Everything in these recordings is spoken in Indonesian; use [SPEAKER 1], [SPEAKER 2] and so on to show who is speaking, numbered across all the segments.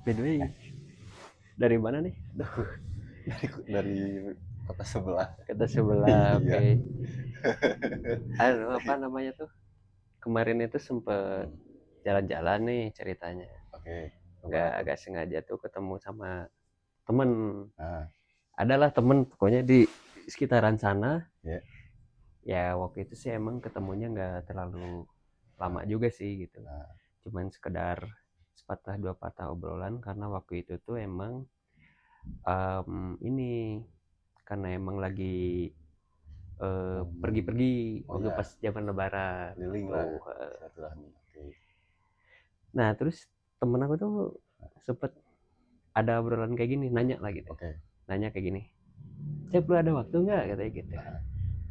[SPEAKER 1] By the way, dari mana nih?
[SPEAKER 2] Dari kota sebelah.
[SPEAKER 1] Kata sebelah, oke.
[SPEAKER 2] Iya.
[SPEAKER 1] Apa namanya tuh? Kemarin itu sempet
[SPEAKER 2] Hmm,
[SPEAKER 1] jalan-jalan nih ceritanya.
[SPEAKER 2] oke. Kemana
[SPEAKER 1] Gak,
[SPEAKER 2] tuh?
[SPEAKER 1] agak sengaja tuh ketemu sama temen.
[SPEAKER 2] Ah,
[SPEAKER 1] Adalah temen pokoknya di sekitaran sana.
[SPEAKER 2] ya.
[SPEAKER 1] Ya waktu itu sih emang ketemunya nggak terlalu lama
[SPEAKER 2] Ah,
[SPEAKER 1] juga sih gitu.
[SPEAKER 2] nah,
[SPEAKER 1] Cuman sekedar sepatah dua patah obrolan karena waktu itu tuh emang ini karena emang lagi
[SPEAKER 2] momen.
[SPEAKER 1] pergi-pergi
[SPEAKER 2] Oh
[SPEAKER 1] waktu
[SPEAKER 2] ya,
[SPEAKER 1] pas zaman lebaran
[SPEAKER 2] keliling
[SPEAKER 1] gitu.
[SPEAKER 2] lah silaturahmi. Oke.
[SPEAKER 1] Nah terus temen aku tuh sempet ada obrolan kayak gini, nanya lah gitu,
[SPEAKER 2] Oke.
[SPEAKER 1] nanya kayak gini, saya perlu ada waktu nggak katanya gitu.
[SPEAKER 2] Ah,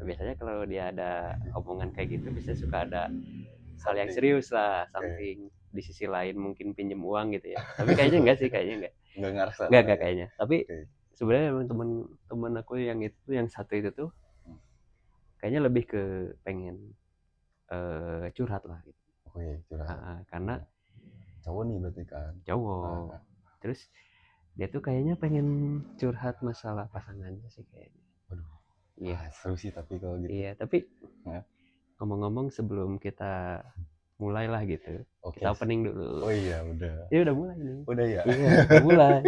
[SPEAKER 1] Nah, biasanya kalau dia ada omongan kayak gitu bisa suka ada hal yang
[SPEAKER 2] something.
[SPEAKER 1] serius lah,
[SPEAKER 2] Oke.
[SPEAKER 1] something di sisi lain mungkin pinjem uang gitu ya, tapi kayaknya enggak sih, kayaknya enggak.
[SPEAKER 2] Nggak ngarah sana lah
[SPEAKER 1] Enggak
[SPEAKER 2] ya.
[SPEAKER 1] kayaknya, tapi
[SPEAKER 2] Oke.
[SPEAKER 1] sebenarnya emang temen aku yang itu yang satu itu tuh
[SPEAKER 2] Hmm,
[SPEAKER 1] kayaknya lebih ke pengen curhat lah gitu.
[SPEAKER 2] oke, curhat.
[SPEAKER 1] Karena
[SPEAKER 2] Cowok nih berarti kan.
[SPEAKER 1] cowok,
[SPEAKER 2] Ah,
[SPEAKER 1] terus dia tuh kayaknya pengen curhat masalah pasangannya sih kayaknya.
[SPEAKER 2] waduh.
[SPEAKER 1] Iya,
[SPEAKER 2] Seru sih tapi kalau gitu.
[SPEAKER 1] iya, tapi
[SPEAKER 2] Ya.
[SPEAKER 1] ngomong-ngomong sebelum kita mulailah gitu,
[SPEAKER 2] Oke.
[SPEAKER 1] kita opening dulu.
[SPEAKER 2] Oh iya, udah.
[SPEAKER 1] Ini udah mulai nih.
[SPEAKER 2] Udah ya.
[SPEAKER 1] Iya, udah mulai.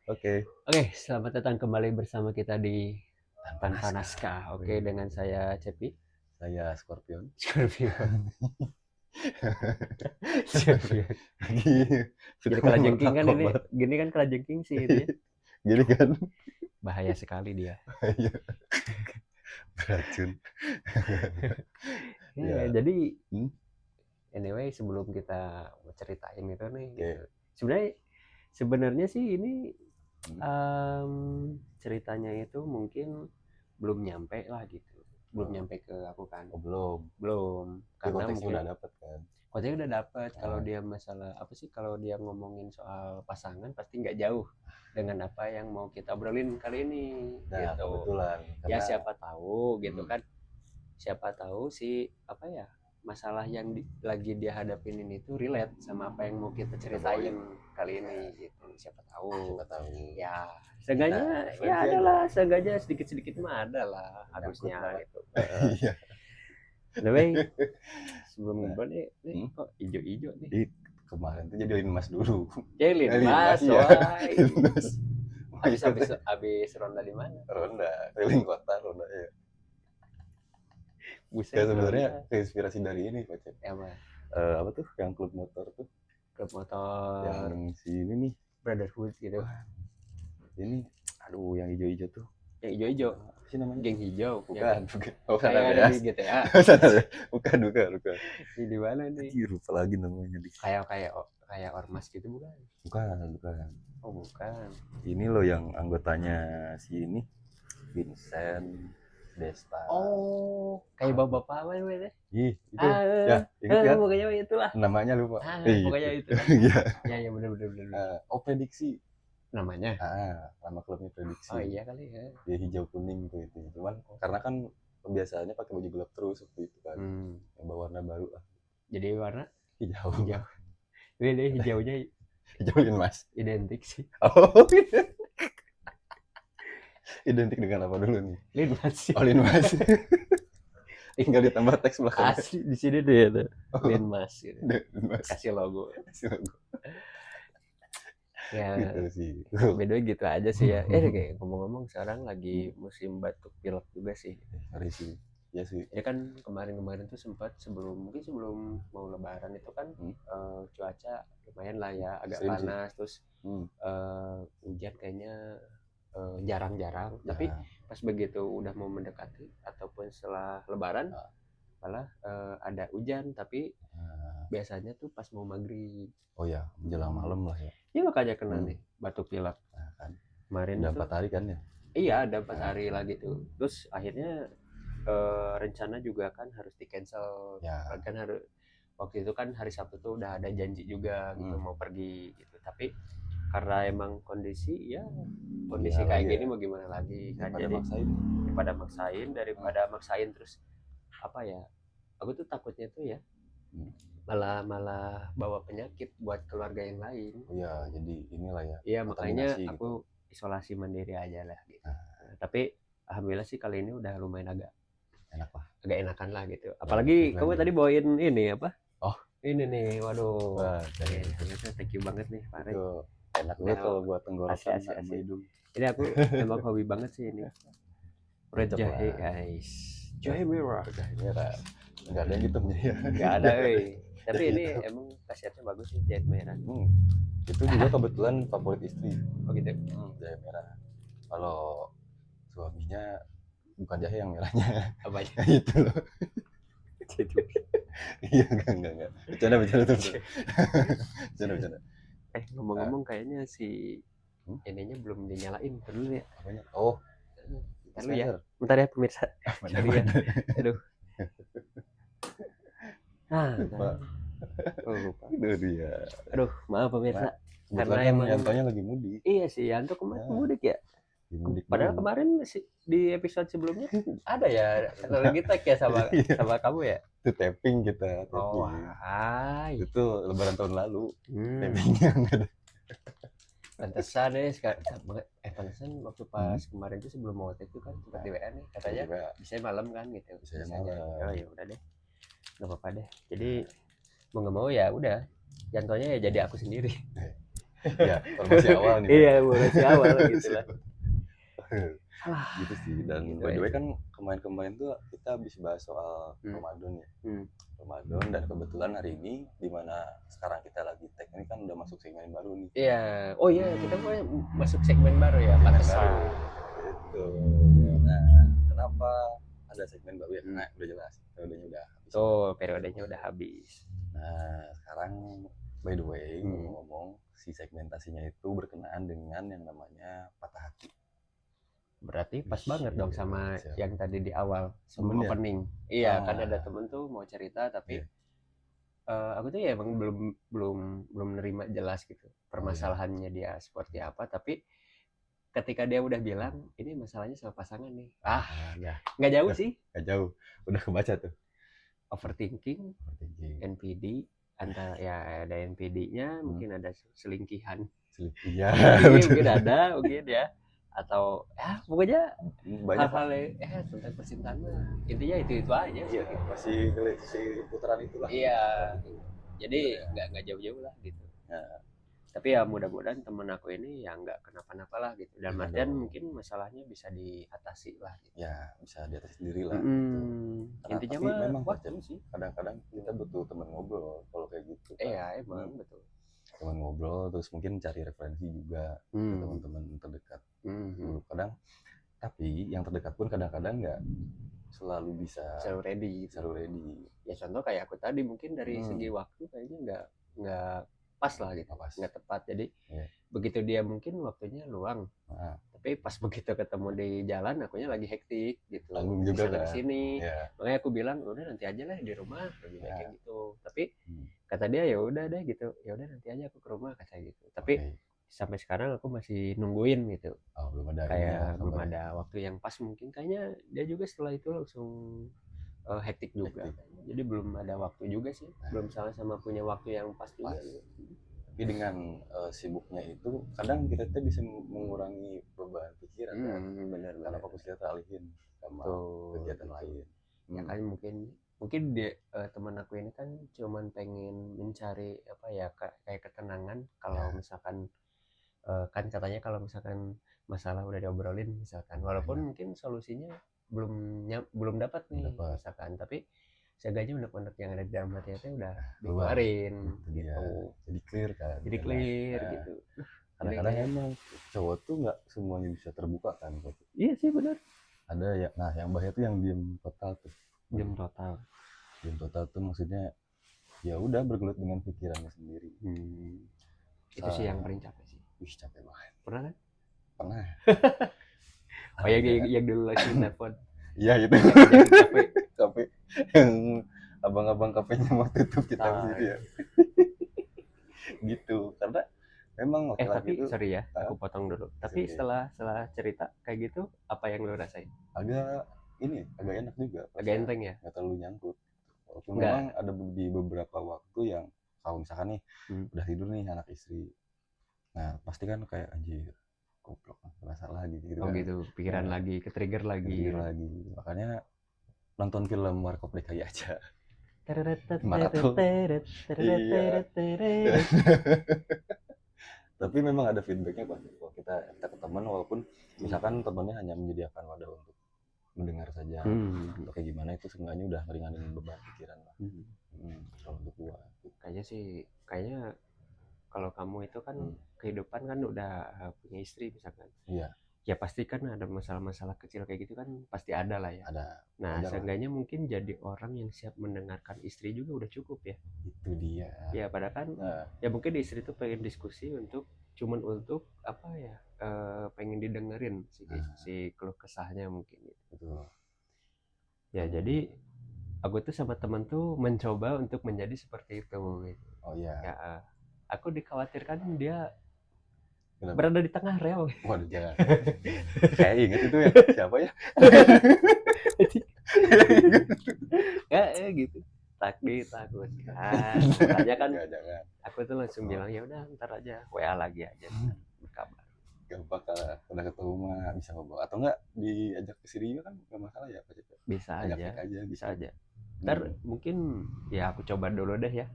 [SPEAKER 2] Oke.
[SPEAKER 1] Oke, selamat datang kembali bersama kita di
[SPEAKER 2] Tanpa
[SPEAKER 1] Tanpa
[SPEAKER 2] naskah.
[SPEAKER 1] Naskah. Oke,
[SPEAKER 2] Wih,
[SPEAKER 1] dengan saya Cepi.
[SPEAKER 2] saya Scorpion.
[SPEAKER 1] Scorpio. Scorpio.
[SPEAKER 2] Lagi
[SPEAKER 1] Jadi
[SPEAKER 2] suka
[SPEAKER 1] kalajengking kan ini,
[SPEAKER 2] bermartabat.
[SPEAKER 1] gini kan kalajengking sih itu ya.
[SPEAKER 2] Gini kan.
[SPEAKER 1] Bahaya sekali dia.
[SPEAKER 2] Iya, beracun.
[SPEAKER 1] Ya,
[SPEAKER 2] Ya.
[SPEAKER 1] jadi
[SPEAKER 2] Hmm?
[SPEAKER 1] anyway sebelum kita ceritain itu nih gitu.
[SPEAKER 2] Oke.
[SPEAKER 1] Sebenarnya sih ini
[SPEAKER 2] Hmm?
[SPEAKER 1] ceritanya itu mungkin belum nyampe lah gitu. Belum
[SPEAKER 2] Oh,
[SPEAKER 1] nyampe ke aku kan.
[SPEAKER 2] oh, belum.
[SPEAKER 1] Belum.
[SPEAKER 2] Tapi
[SPEAKER 1] Karena
[SPEAKER 2] konteksnya
[SPEAKER 1] mungkin
[SPEAKER 2] udah dapet kan.
[SPEAKER 1] kontennya udah dapet. Kalau
[SPEAKER 2] Ah,
[SPEAKER 1] dia masalah apa sih, kalau dia ngomongin soal pasangan pasti nggak jauh dengan apa yang mau kita obrolin kali ini
[SPEAKER 2] nah,
[SPEAKER 1] gitu.
[SPEAKER 2] kebetulan
[SPEAKER 1] Ya
[SPEAKER 2] karena
[SPEAKER 1] siapa tahu gitu
[SPEAKER 2] hmm,
[SPEAKER 1] kan, siapa tahu si apa ya, masalah yang lagi dia hadapin ini tuh relate sama apa yang mau kita
[SPEAKER 2] kita
[SPEAKER 1] ceritain
[SPEAKER 2] bawain.
[SPEAKER 1] kali
[SPEAKER 2] Ya,
[SPEAKER 1] ini gitu. Siapa tahu
[SPEAKER 2] siapa tahu
[SPEAKER 1] ya,
[SPEAKER 2] kita
[SPEAKER 1] seenggaknya ya
[SPEAKER 2] referensi aja.
[SPEAKER 1] adalah, seenggaknya sedikit-sedikit mah ada lah
[SPEAKER 2] Nyangkut
[SPEAKER 1] harusnya
[SPEAKER 2] lah.
[SPEAKER 1] gitu.
[SPEAKER 2] Iya.
[SPEAKER 1] Anyway, sebelum
[SPEAKER 2] Nah,
[SPEAKER 1] ngobrol nih,
[SPEAKER 2] hmm?
[SPEAKER 1] kok ijo-ijo nih.
[SPEAKER 2] Di kemarin tuh jadi linmas dulu.
[SPEAKER 1] Jelin
[SPEAKER 2] Linmas
[SPEAKER 1] mas,
[SPEAKER 2] ya.
[SPEAKER 1] why?
[SPEAKER 2] Linmas. Mau
[SPEAKER 1] Habis
[SPEAKER 2] ikut
[SPEAKER 1] habis habis ronda di mana?
[SPEAKER 2] ronda keliling kota ronda ya.
[SPEAKER 1] Buset
[SPEAKER 2] Ya sebenarnya
[SPEAKER 1] ronda.
[SPEAKER 2] keinspirasi dari ini Pak Cep.
[SPEAKER 1] Ya mah,
[SPEAKER 2] Apa tuh yang klub motor tuh
[SPEAKER 1] klub
[SPEAKER 2] yang
[SPEAKER 1] motor
[SPEAKER 2] si ini nih.
[SPEAKER 1] Brotherhood gitu.
[SPEAKER 2] Wah, ini aduh yang hijau-hijau tuh
[SPEAKER 1] Yang hijau-hijau,
[SPEAKER 2] apa sih namanya
[SPEAKER 1] geng
[SPEAKER 2] tuh?
[SPEAKER 1] hijau, ya
[SPEAKER 2] Bukan,
[SPEAKER 1] kan?
[SPEAKER 2] bukan. Oh, San
[SPEAKER 1] Kayak ada di
[SPEAKER 2] Andreas.
[SPEAKER 1] GTA.
[SPEAKER 2] Sana ya. Bukan.
[SPEAKER 1] Ini di mana nih?
[SPEAKER 2] Anjir, lupa lagi namanya di.
[SPEAKER 1] Kayak kayak kayak ormas gitu bukan?
[SPEAKER 2] Bukan.
[SPEAKER 1] Oh bukan.
[SPEAKER 2] Ini loh yang anggotanya si ini Vincent Desta.
[SPEAKER 1] Oh, kayak bapak-bapak apa namanya?
[SPEAKER 2] Ih, itu ya, inget kan?
[SPEAKER 1] Pokoknya itulah.
[SPEAKER 2] Namanya lupa.
[SPEAKER 1] Pokoknya
[SPEAKER 2] Itu.
[SPEAKER 1] itu.
[SPEAKER 2] Iya.
[SPEAKER 1] Ya ya, benar benar benar.
[SPEAKER 2] Oh, prediksi.
[SPEAKER 1] Namanya.
[SPEAKER 2] Nama klubnya
[SPEAKER 1] Oh
[SPEAKER 2] prediksi.
[SPEAKER 1] iya kali ya.
[SPEAKER 2] Dia hijau kuning tuh itu. Cuman karena kan kebiasaannya pakai baju gelap terus waktu itu kan. Yang warna baru lah.
[SPEAKER 1] Jadi warna
[SPEAKER 2] Hijau.
[SPEAKER 1] hijau. Ini hijaunya
[SPEAKER 2] Hijauin mas.
[SPEAKER 1] identik sih.
[SPEAKER 2] Oh, identik dengan apa dulu nih?
[SPEAKER 1] Linmas sih.
[SPEAKER 2] Oh, Linmas. Tinggal ditambah teks belakangnya.
[SPEAKER 1] Asli di sini deh ya.
[SPEAKER 2] Oh,
[SPEAKER 1] Linmas gitu.
[SPEAKER 2] Linmas.
[SPEAKER 1] Kasih logo. Ya,
[SPEAKER 2] Gitu sih.
[SPEAKER 1] beda gitu aja sih ya. Kayak ngomong-ngomong sekarang lagi musim batuk pilek juga sih.
[SPEAKER 2] Hari sih. Ya sih.
[SPEAKER 1] Ya kan kemarin-kemarin tuh sempat mungkin sebelum mau lebaran itu kan cuaca lumayan lah ya, agak
[SPEAKER 2] Ekstrim sih.
[SPEAKER 1] panas, terus hujan kayaknya jarang-jarang. Tapi pas begitu udah mau mendekati ataupun setelah lebaran malah ada hujan, tapi biasanya tuh pas mau maghrib.
[SPEAKER 2] Oh ya, menjelang malam lah ya.
[SPEAKER 1] Ya makanya kena nih batuk pilek.
[SPEAKER 2] Nah, kan.
[SPEAKER 1] Kemarin
[SPEAKER 2] Udah
[SPEAKER 1] tuh
[SPEAKER 2] 4 hari kan ya?
[SPEAKER 1] iya ada 4 hari lagi tuh. Terus akhirnya rencana juga kan harus di cancel
[SPEAKER 2] Ya.
[SPEAKER 1] kan, harus waktu itu kan hari Sabtu tuh udah ada janji juga gitu mau pergi gitu, tapi karena emang kondisi kayak gini
[SPEAKER 2] ya.
[SPEAKER 1] mau gimana lagi kan,
[SPEAKER 2] Daripada
[SPEAKER 1] jadi
[SPEAKER 2] maksain.
[SPEAKER 1] daripada maksain terus apa ya, aku tuh takutnya tuh ya malah bawa penyakit buat keluarga yang lain.
[SPEAKER 2] Iya, jadi inilah ya,
[SPEAKER 1] Iya, makanya
[SPEAKER 2] kontaminasi gitu.
[SPEAKER 1] aku isolasi mandiri aja lah gitu. Tapi alhamdulillah sih kali ini udah lumayan agak enakan lah gitu. Apalagi kamu tadi bawain ini apa?
[SPEAKER 2] Oh,
[SPEAKER 1] ini nih, waduh.
[SPEAKER 2] wah,
[SPEAKER 1] Ternyata thank you banget nih, Pak.
[SPEAKER 2] itu enak banget kalau buat tenggorokan sama hidung.
[SPEAKER 1] Ini aku emang hobi banget sih ini. Red jahe, guys. Jahe merah.
[SPEAKER 2] Nggak ada yang hitamnya ya.
[SPEAKER 1] Nggak ada, tapi ini emang khasiatnya bagus sih, jahe merah.
[SPEAKER 2] Itu juga kebetulan favorit istri.
[SPEAKER 1] Oh gitu.
[SPEAKER 2] Jahe merah. Kalau suaminya bukan jahe yang merahnya.
[SPEAKER 1] Apa aja?
[SPEAKER 2] Itu loh. Iya, enggak. Bercanda tuh. Bercanda.
[SPEAKER 1] Ngomong-ngomong kayaknya si ininya belum dinyalain dulu ya.
[SPEAKER 2] Apanya? Oh.
[SPEAKER 1] Lalu ya. Bentar ya pemirsa. Sorry ya. Aduh.
[SPEAKER 2] Lupa.
[SPEAKER 1] Lupa.
[SPEAKER 2] Aduh,
[SPEAKER 1] maaf pemirsa.
[SPEAKER 2] Karena emang Yantonya lagi mudik.
[SPEAKER 1] Iya sih, Yanto kemarin mudik ya. Padahal kemarin di episode sebelumnya ada ya lagi tag ya sama kamu ya.
[SPEAKER 2] Itu tapping kita.
[SPEAKER 1] Oh,
[SPEAKER 2] itu Lebaran tahun lalu. Tappingnya nggak ada.
[SPEAKER 1] Pantesan deh pantesan waktu pas kemarin itu sebelum mau take itu kan sempat di WA nih katanya bisa malam kan gitu.
[SPEAKER 2] Bisa malam.
[SPEAKER 1] Oh ya udah deh, nggak apa-apa deh. Jadi mau nggak mau ya udah, Yantonya ya jadi aku sendiri.
[SPEAKER 2] Ya, formasi awal nih.
[SPEAKER 1] Iya, formasi awal gitu lah.
[SPEAKER 2] Gitu sih. Dan by the way kan kemarin tuh kita habis bahas soal Ramadan ya. Ramadan, dan kebetulan hari ini di mana sekarang kita lagi tag ini kan udah masuk segmen baru nih.
[SPEAKER 1] Iya. Oh iya, kita mau masuk segmen baru ya, pantesan.
[SPEAKER 2] Gitu. Nah, kenapa ada segmen baru ya? Nah, udah jelas. Periodenya udah habis.
[SPEAKER 1] Periodenya udah habis.
[SPEAKER 2] Nah, sekarang by the way ngomong si segmentasinya itu berkenaan dengan yang namanya patah hati.
[SPEAKER 1] Berarti pas banget dong sama yang tadi di awal sebelum opening. Iya, kan ada temen tuh mau cerita tapi aku tuh ya emang belum nerima jelas gitu permasalahannya dia seperti apa, tapi ketika dia udah bilang ini masalahnya sama pasangan nih. Nggak jauh sih.
[SPEAKER 2] Nggak jauh. Udah kebaca tuh.
[SPEAKER 1] Overthinking. NPD, antara ya ada NPD-nya, mungkin ada selingkihan.
[SPEAKER 2] Iya.
[SPEAKER 1] Mungkin ada, mungkin ya. Atau ya pokoknya banyak hal-hal tentang percintaan intinya itu aja.
[SPEAKER 2] Iya, masih putaran itulah.
[SPEAKER 1] Iya, jadi nggak jauh-jauh lah gitu. Tapi ya mudah-mudahan temen aku ini ya nggak kenapa-napa lah gitu. Dan artian mungkin masalahnya bisa diatasi lah gitu.
[SPEAKER 2] Ya, bisa diatasi sendiri lah.
[SPEAKER 1] Intinya mah
[SPEAKER 2] memang waktu sih. Kadang-kadang kita butuh teman ngobrol kalau kayak gitu.
[SPEAKER 1] Iya, emang betul.
[SPEAKER 2] Teman ngobrol, terus mungkin cari referensi juga ke teman-teman terdekat. Tapi yang terdekat pun kadang-kadang nggak selalu bisa
[SPEAKER 1] ready. Ya contoh kayak aku tadi mungkin dari segi waktu kayaknya nggak pas lah gitu, nggak tepat. Jadi begitu dia mungkin waktunya luang, tapi pas begitu ketemu di jalan akunya lagi hektik gitu,
[SPEAKER 2] juga
[SPEAKER 1] di sini. Makanya aku bilang udah nanti aja lah di rumah kayak gitu. Tapi kata dia ya udah deh gitu, ya udah nanti aja aku ke rumah kata gitu. Tapi sampai sekarang aku masih nungguin gitu.
[SPEAKER 2] Belum ada
[SPEAKER 1] belum ada waktu yang pas. Mungkin kayaknya dia juga setelah itu langsung hektik juga. Jadi belum ada waktu juga sih. Belum sama punya waktu yang pas juga.
[SPEAKER 2] Tapi dengan sibuknya itu kadang kita tuh bisa mengurangi beban pikiran kan.
[SPEAKER 1] Benar.
[SPEAKER 2] Karena fokus kita teralihin sama kegiatan lain.
[SPEAKER 1] Ya kan mungkin dia teman aku ini kan cuman pengen mencari apa ya kayak ketenangan kalau misalkan kan katanya kalau misalkan masalah udah diobrolin misalkan, walaupun mungkin solusinya belum dapat nih misalkan, tapi seenggaknya unek-unek yang ada di dalam hati itu udah dikeluarin gitu.
[SPEAKER 2] Jadi clear kan.
[SPEAKER 1] Jadi clear gitu.
[SPEAKER 2] Kadang-kadang emang cowok tuh nggak semuanya bisa terbuka kan.
[SPEAKER 1] Iya sih benar.
[SPEAKER 2] Ada ya. Nah yang bahaya tuh yang diem total tuh.
[SPEAKER 1] Diem total
[SPEAKER 2] tuh maksudnya ya udah bergelut dengan pikirannya sendiri.
[SPEAKER 1] Itu sih yang paling capek sih.
[SPEAKER 2] Capek banget.
[SPEAKER 1] Pernah kan?
[SPEAKER 2] Pernah.
[SPEAKER 1] Oh yang dulu lagi telepon.
[SPEAKER 2] Iya itu. Kafe yang abang-abang kafenya mau tutup kita gitu ya. Gitu. Karena memang
[SPEAKER 1] tapi itu, sorry ya, aku potong dulu. Tapi setelah cerita kayak gitu, apa yang lo rasain?
[SPEAKER 2] Agak enak juga.
[SPEAKER 1] Agak enteng ya?
[SPEAKER 2] Nggak terlalu nyangkut. cuma memang ada di beberapa waktu yang kalau misalkan nih udah tidur nih anak istri, nah pasti kan kayak anjir goblok masalah gitu
[SPEAKER 1] oh
[SPEAKER 2] kan.
[SPEAKER 1] gitu, pikiran lagi, ke-trigger lagi.
[SPEAKER 2] Makanya nonton film Warkop DKI aja. Tapi memang ada feedbacknya pasti kalau kita ke teman, walaupun misalkan temannya hanya menyediakan wadah untuk mendengar saja atau kayak gimana, itu seenggaknya udah ngeringanin beban pikiran lah. Kalau untuk gua
[SPEAKER 1] kayaknya kalau kamu itu kan kehidupan kan udah punya istri misalkan, ya pasti kan ada masalah-masalah kecil kayak gitu kan pasti ada lah ya. Nah seenggaknya mungkin jadi orang yang siap mendengarkan istri juga udah cukup ya.
[SPEAKER 2] Itu dia
[SPEAKER 1] ya, padahal kan ya mungkin istri tuh pengen diskusi cuman untuk apa ya, pengen didengerin si keluh kesahnya mungkin gitu. Ya jadi aku tuh sama teman tuh mencoba untuk menjadi seperti itu gitu. Ya aku dikhawatirkan dia berada di tengah rel.
[SPEAKER 2] Waduh, jangan. Kayak inget itu ya, siapa ya?
[SPEAKER 1] Gitu. Ditakutkan. Makanya kan
[SPEAKER 2] jangan.
[SPEAKER 1] Aku tuh langsung bilang ya udah ntar aja WA lagi aja berkabar.
[SPEAKER 2] Gak bakal udah ketemu mah bisa ngobrol atau enggak diajak ke sini kan gak masalah ya Pak.
[SPEAKER 1] Bisa aja. Ntar mungkin ya aku coba dulu deh ya.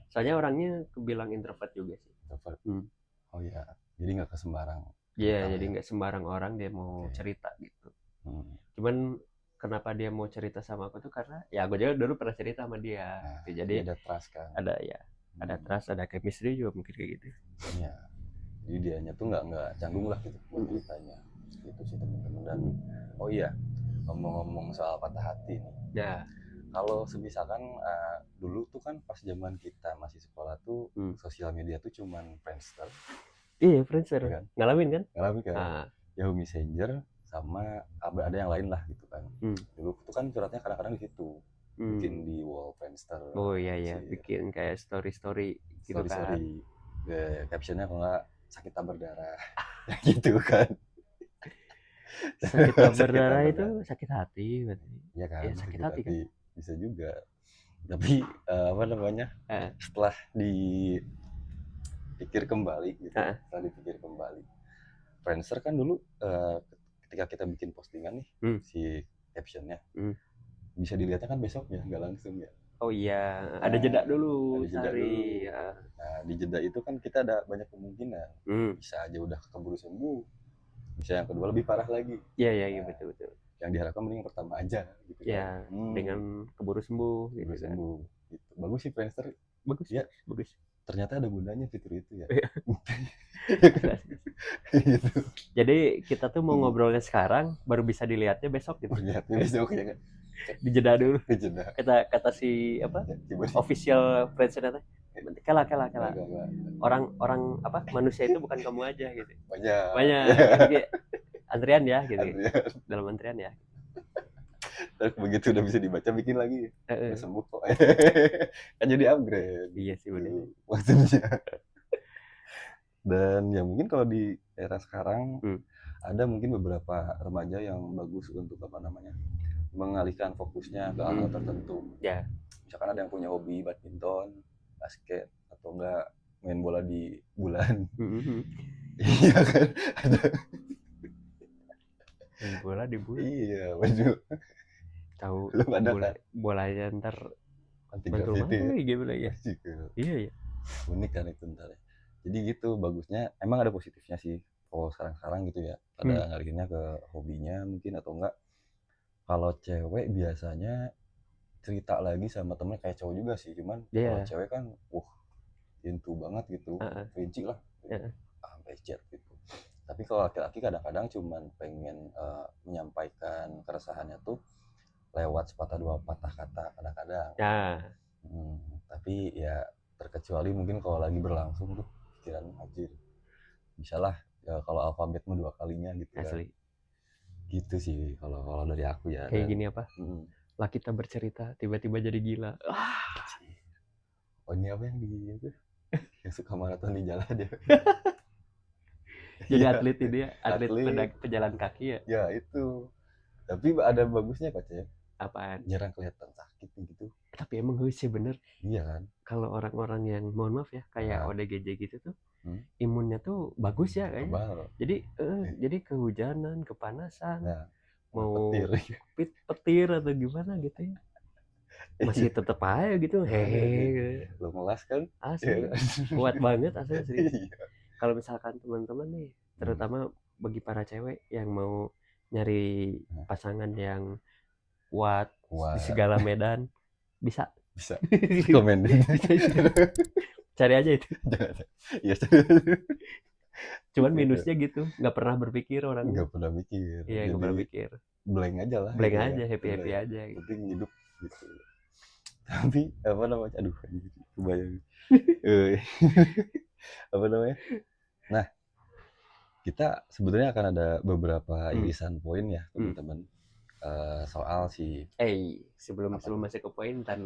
[SPEAKER 1] Soalnya orangnya kebilang introvert juga sih.
[SPEAKER 2] Introvert. Oh iya. Jadi nggak ke sembarang.
[SPEAKER 1] Iya, jadi nggak sembarang orang dia mau cerita gitu. Cuman kenapa dia mau cerita sama aku tuh karena ya aku juga dulu pernah cerita sama dia. Jadi
[SPEAKER 2] ada trust kan.
[SPEAKER 1] Ada trust, ada chemistry juga mungkin kayak gitu.
[SPEAKER 2] Iya. Jadi dianya tuh nggak canggung lah gitu buat ceritanya. Itu sih teman-teman. Dan oh iya, ngomong-ngomong soal patah hati nih.
[SPEAKER 1] Ya.
[SPEAKER 2] Kalau misalkan dulu tuh kan pas zaman kita masih sekolah tuh sosial media tuh cuman Friendster.
[SPEAKER 1] Iya, Friendster. Ya kan? Ngalamin kan?
[SPEAKER 2] Yahoo Messenger sama ada yang lain lah gitu kan. Dulu tuh kan curhatnya kadang-kadang di situ. Bikin di wall Friendster.
[SPEAKER 1] Oh iya, bikin kayak story gitu kan.
[SPEAKER 2] Captionnya kalau nggak sakit tak berdarah. Gitu kan.
[SPEAKER 1] Sakit tak berdarah itu sakit hati berarti.
[SPEAKER 2] Iya kan.
[SPEAKER 1] Ya, sakit hati kan.
[SPEAKER 2] Bisa juga. Tapi apa namanya? Setelah dipikir kembali gitu. Friendster kan dulu ketika kita bikin postingan nih si captionnya bisa dilihatnya kan besoknya, nggak langsung ya.
[SPEAKER 1] Oh iya, ada jeda dulu sehari.
[SPEAKER 2] Nah di jeda itu kan kita ada banyak kemungkinan. Bisa aja udah keburu sembuh, bisa yang kedua lebih parah lagi.
[SPEAKER 1] Iya betul.
[SPEAKER 2] Yang diharapkan mending yang pertama aja gitu
[SPEAKER 1] ya kan. Dengan keburu sembuh gitu kan.
[SPEAKER 2] Gitu. Bagus sih Friendster.
[SPEAKER 1] Bagus.
[SPEAKER 2] Ternyata ada gunanya fitur itu ya.
[SPEAKER 1] Gitu. Jadi kita tuh mau ngobrolnya sekarang baru bisa dilihatnya besok gitu.
[SPEAKER 2] Lihatnya besok ya kan.
[SPEAKER 1] Dijeda dulu. Kata si apa? Official Friendster teh. Kela. Orang apa? Manusia itu bukan kamu aja gitu. Banyak. Antrian ya gitu. Dalam antrian ya.
[SPEAKER 2] Terus begitu udah bisa dibaca bikin lagi. Udah sembuh kok. Kan jadi upgrade.
[SPEAKER 1] Iya sih benar.
[SPEAKER 2] Maksudnya. Dan ya mungkin kalau di era sekarang ada mungkin beberapa remaja yang bagus untuk apa namanya mengalihkan fokusnya ke hal tertentu.
[SPEAKER 1] Ya.
[SPEAKER 2] Misalkan ada yang punya hobi badminton, basket, atau enggak main bola di bulan. Iya kan? Ada
[SPEAKER 1] main bola di bulan.
[SPEAKER 2] Iya, betul.
[SPEAKER 1] Tahu bolanya ntar bantu mana gimana ya? Iya.
[SPEAKER 2] Unik kan itu ntar. Jadi gitu bagusnya, emang ada positifnya sih kalau sekarang gitu ya. Ada ngalihinnya ke hobinya mungkin atau enggak. Kalau cewek biasanya cerita lagi sama temennya kayak cowok juga sih, cuman kalau cewek kan into banget gitu, rinci lah, sampai chat gitu. Tapi kalau laki-laki kadang-kadang cuman pengen menyampaikan keresahannya tuh lewat sepatah dua patah kata kadang-kadang. Tapi ya terkecuali mungkin kalau lagi berlangsung tuh pikiran anjir. Bisalah ya, kalau alfabet mah 2 kalinya gitu kan.
[SPEAKER 1] Asli.
[SPEAKER 2] Gitu sih kalau dari aku ya.
[SPEAKER 1] Kayak gini apa? Lah kita bercerita tiba-tiba jadi gila.
[SPEAKER 2] Oh ini apa yang di itu? Yang suka maraton di jalan dia.
[SPEAKER 1] Jadi atlet ini ya, atlet pejalan kaki ya.
[SPEAKER 2] Ya itu. Tapi ada bagusnya Coach ya.
[SPEAKER 1] Apaan?
[SPEAKER 2] Jarang kelihatan sakit gitu.
[SPEAKER 1] Tapi tapi emang sih bener.
[SPEAKER 2] Iya kan.
[SPEAKER 1] Kalau orang-orang yang mohon maaf ya kayak ODGJ gitu tuh imunnya tuh bagus ya kayaknya. Jadi kehujanan, kepanasan, mau petir atau gimana gitu ya, masih tetep aja gitu hehehe.
[SPEAKER 2] Lo ngelas kan?
[SPEAKER 1] Asli kuat banget asli. Kalau misalkan teman-teman nih, terutama bagi para cewek yang mau nyari pasangan yang kuat di segala medan, bisa
[SPEAKER 2] komen.
[SPEAKER 1] Cari aja itu.
[SPEAKER 2] Iya.
[SPEAKER 1] Cuman minusnya gitu, nggak pernah berpikir orang.
[SPEAKER 2] Nggak pernah mikir.
[SPEAKER 1] Iya, nggak pernah mikir.
[SPEAKER 2] Blank aja lah.
[SPEAKER 1] Blank aja, happy aja.
[SPEAKER 2] Penting hidup gitu. Tapi apa namanya? Aduh, kebayang. Apa namanya? Nah, kita sebenarnya akan ada beberapa irisan poin ya, teman-teman. Soal si
[SPEAKER 1] sebelum masuk ke poin ntar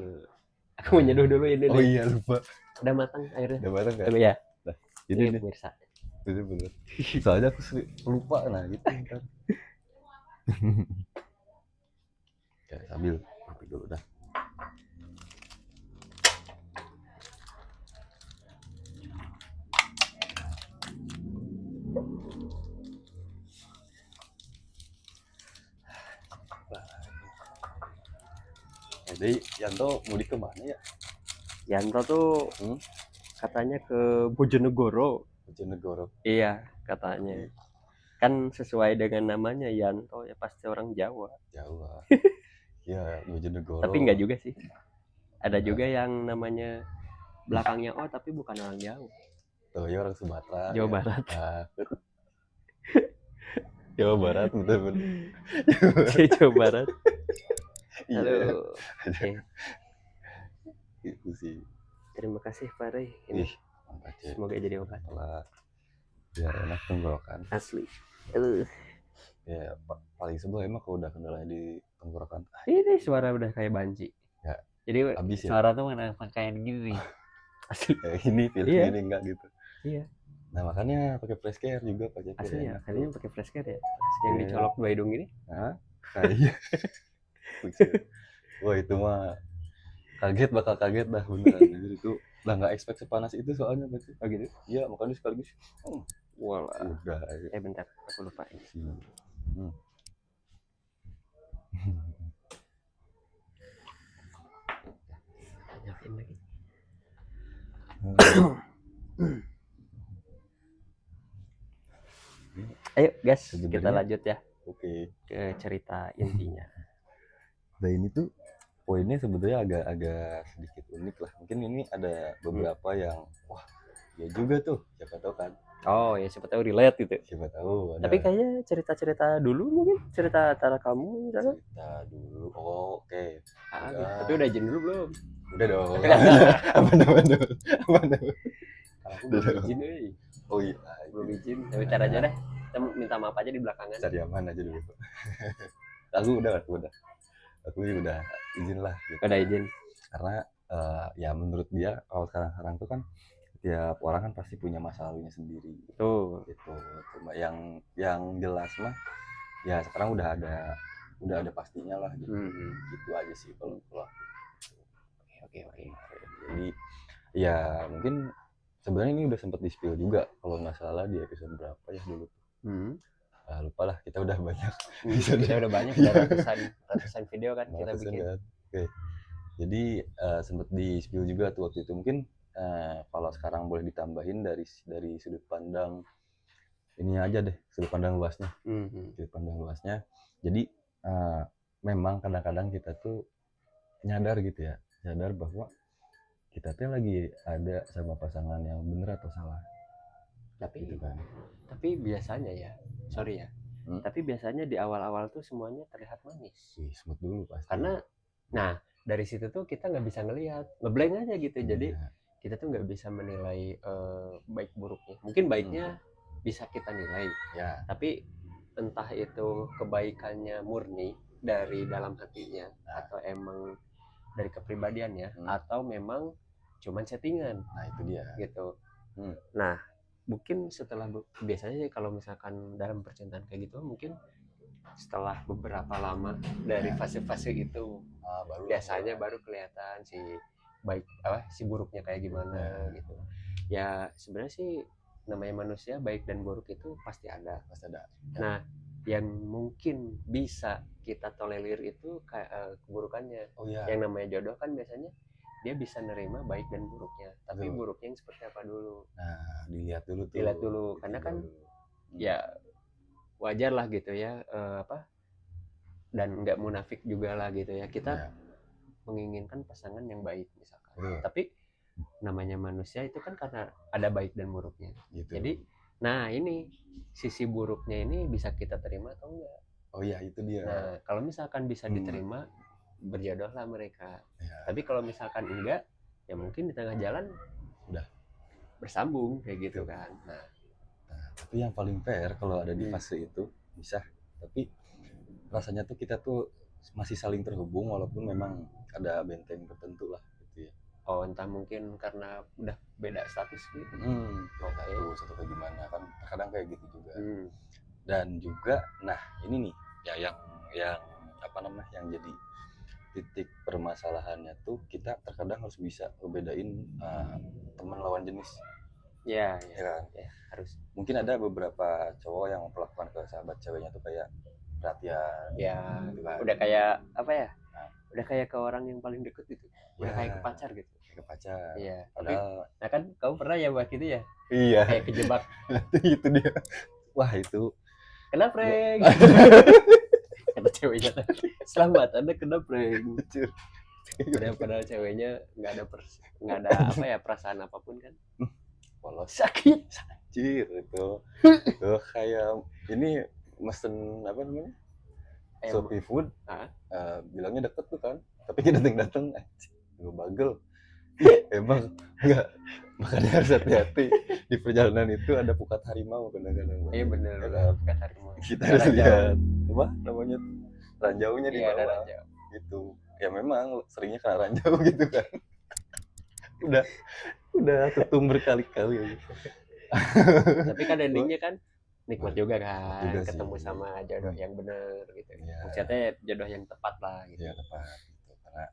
[SPEAKER 1] aku menyeduh dulu ini.
[SPEAKER 2] Oh iya, lupa.
[SPEAKER 1] Udah matang airnya.
[SPEAKER 2] Udah matang kan?
[SPEAKER 1] Ya.
[SPEAKER 2] Nah, ini
[SPEAKER 1] pemirsa.
[SPEAKER 2] Bener. Soalnya aku lupa gitu kan. Ya, sambil kopi dulu dah. Jadi Yanto mudik kemana ya?
[SPEAKER 1] Yanto tuh katanya ke Bojonegoro. Iya katanya. Kan sesuai dengan namanya Yanto ya pasti orang Jawa.
[SPEAKER 2] Ya Bojonegoro.
[SPEAKER 1] Tapi enggak juga sih. Ada juga yang namanya belakangnya tapi bukan orang Jawa.
[SPEAKER 2] Tuh ya orang Sumatera.
[SPEAKER 1] Jawa Barat.
[SPEAKER 2] Jawa Barat betul.
[SPEAKER 1] Jawa Barat.
[SPEAKER 2] Halo. Itu sih.
[SPEAKER 1] Terima kasih Pak Rey. Ini semoga jadi obat.
[SPEAKER 2] Biar enak tenggorokan.
[SPEAKER 1] Asli.
[SPEAKER 2] Ya paling sebel emang kalau udah kendala di tenggorokan.
[SPEAKER 1] Ini suara udah kayak banci.
[SPEAKER 2] Ya.
[SPEAKER 1] Jadi
[SPEAKER 2] habis
[SPEAKER 1] suara tuh mana kayak gini.
[SPEAKER 2] Asli. Ini filmnya ini enggak gitu.
[SPEAKER 1] Iya.
[SPEAKER 2] Nah makanya pakai flashcare juga Pak Jepri.
[SPEAKER 1] Asli ya, kayaknya pakai flashcare ya. Yang dicolok dua hidung ini.
[SPEAKER 2] Iya. Wah itu mah bakal kaget dah beneran. Jadi itu udah nggak expect sepanas itu soalnya berarti.
[SPEAKER 1] Gitu.
[SPEAKER 2] Iya makanya sekaligus.
[SPEAKER 1] Walah.
[SPEAKER 2] Udah.
[SPEAKER 1] Bentar, aku lupa ini. Tanyain lagi. Ayo guys, kita lanjut ya.
[SPEAKER 2] Oke.
[SPEAKER 1] Ke cerita intinya.
[SPEAKER 2] Nah ini tuh poinnya sebenarnya agak sedikit unik lah. Mungkin ini ada beberapa yang wah ya juga tuh siapa tahu kan.
[SPEAKER 1] Oh ya siapa tahu relate gitu.
[SPEAKER 2] Siapa tahu.
[SPEAKER 1] Tapi kayaknya cerita dulu mungkin cerita antara kamu misalnya.
[SPEAKER 2] Cerita dulu. Oh, oke.
[SPEAKER 1] Tapi udah izin dulu belum?
[SPEAKER 2] Udah dong. Apa namanya?
[SPEAKER 1] Aku belum izin nih.
[SPEAKER 2] Oh iya.
[SPEAKER 1] Belum izin. Tapi ntar aja deh. Kita minta maaf aja di belakangan.
[SPEAKER 2] Cari aman aja dulu. Aku udah. Aku udah izin lah. Gitu.
[SPEAKER 1] Udah izin.
[SPEAKER 2] Karena ya menurut dia kalau sekarang tuh kan tiap orang kan pasti punya masa lalunya sendiri.
[SPEAKER 1] Tuh.
[SPEAKER 2] Gitu. Cuma yang jelas mah ya sekarang udah ada pastinya lah gitu. Gitu aja sih kalau Oke. Jadi ya mungkin sebenarnya ini udah sempat di-spill juga kalau nggak salah di episode berapa ya dulu. Lupa lah, kita udah banyak.
[SPEAKER 1] Kita udah banyak, udah ratusan video kan kita bikin.
[SPEAKER 2] Oke. Jadi sempat di-spill juga tuh waktu itu. Mungkin kalau sekarang boleh ditambahin dari sudut pandang ini aja deh, sudut pandang luasnya. Sudut pandang luasnya. Jadi memang kadang-kadang kita tuh nyadar gitu ya. Sadar bahwa kita tuh lagi ada sama pasangan yang bener atau salah.
[SPEAKER 1] Tapi gitu kan. Tapi biasanya ya, sorry ya. Tapi biasanya di awal-awal tuh semuanya terlihat manis.
[SPEAKER 2] Smooth dulu pasti.
[SPEAKER 1] Karena dari situ tuh kita nggak bisa ngelihat, ngeblank aja gitu. Jadi kita tuh nggak bisa menilai baik buruknya. Mungkin baiknya bisa kita nilai. Ya. Tapi entah itu kebaikannya murni dari dalam hatinya atau emang dari kepribadiannya atau memang cuman settingan.
[SPEAKER 2] Nah itu dia
[SPEAKER 1] gitu. Nah mungkin setelah biasanya kalau misalkan dalam percintaan kayak gitu mungkin setelah beberapa lama dari fase-fase itu biasanya baru kelihatan si buruknya kayak gimana gitu. Ya sebenarnya sih namanya manusia baik dan buruk itu pasti ada. Nah, yang mungkin bisa kita tolerir itu kayak keburukannya. Yang namanya jodoh kan biasanya dia bisa nerima baik dan buruknya, tapi buruknya yang seperti apa dulu.
[SPEAKER 2] Nah, dilihat dulu
[SPEAKER 1] karena kan ya wajar lah gitu ya, dan nggak munafik juga lah gitu ya, kita menginginkan pasangan yang baik misalkan. Tapi namanya manusia itu kan karena ada baik dan buruknya gitu. Jadi nah ini sisi buruknya ini bisa kita terima atau enggak.
[SPEAKER 2] Itu dia.
[SPEAKER 1] Nah kalau misalkan bisa diterima, berjodohlah mereka. Tapi kalau misalkan enggak, ya mungkin di tengah jalan udah bersambung kayak gitu kan. Nah
[SPEAKER 2] tapi yang paling fair kalau ada di fase itu bisa, tapi rasanya tuh kita tuh masih saling terhubung walaupun memang ada benteng tertentu lah gitu ya.
[SPEAKER 1] Entah mungkin karena udah beda status gitu.
[SPEAKER 2] Satu kayak gimana kan kadang kayak gitu juga. Dan juga nah ini nih ya yang apa namanya yang jadi titik permasalahannya tuh kita terkadang harus bisa ngebedain teman lawan jenis.
[SPEAKER 1] Ya
[SPEAKER 2] kan?
[SPEAKER 1] Harus.
[SPEAKER 2] Mungkin ada beberapa cowok yang melakukan ke sahabat ceweknya tuh kayak perhatian.
[SPEAKER 1] Gitu kan. Udah kayak apa ya? Udah kayak ke orang yang paling deket gitu. Udah kayak ke pacar gitu.
[SPEAKER 2] Ke pacar.
[SPEAKER 1] Iya.
[SPEAKER 2] Padahal
[SPEAKER 1] nah kan kamu pernah ya buat gitu ya?
[SPEAKER 2] Iya.
[SPEAKER 1] Kayak kejebak.
[SPEAKER 2] Itu dia. Wah itu.
[SPEAKER 1] Kena prank. Kata ceweknya selamat Anda kena prank. Padahal ceweknya nggak ada apa ya perasaan apapun kan.
[SPEAKER 2] Polos.
[SPEAKER 1] Sakit.
[SPEAKER 2] Anjir itu. Tuh kayak ini mesen apa namanya? Shopee Food. Bilangnya deket tuh kan. Tapi kita datang gue bagel. Emang enggak, makanya harus hati-hati di perjalanan itu ada pukat harimau kadang-kadang.
[SPEAKER 1] Iya benar pukat harimau.
[SPEAKER 2] Kita harus lihat apa namanya ranjaunya di bawah gitu. Ya memang seringnya kena ranjau gitu kan. udah ketum berkali-kali.
[SPEAKER 1] Tapi kan endingnya kan nikmat juga kan juga ketemu sih, sama jodoh yang benar gitu. Maksudnya jodoh yang tepat lah gitu.
[SPEAKER 2] Ya tepat gitu. Karena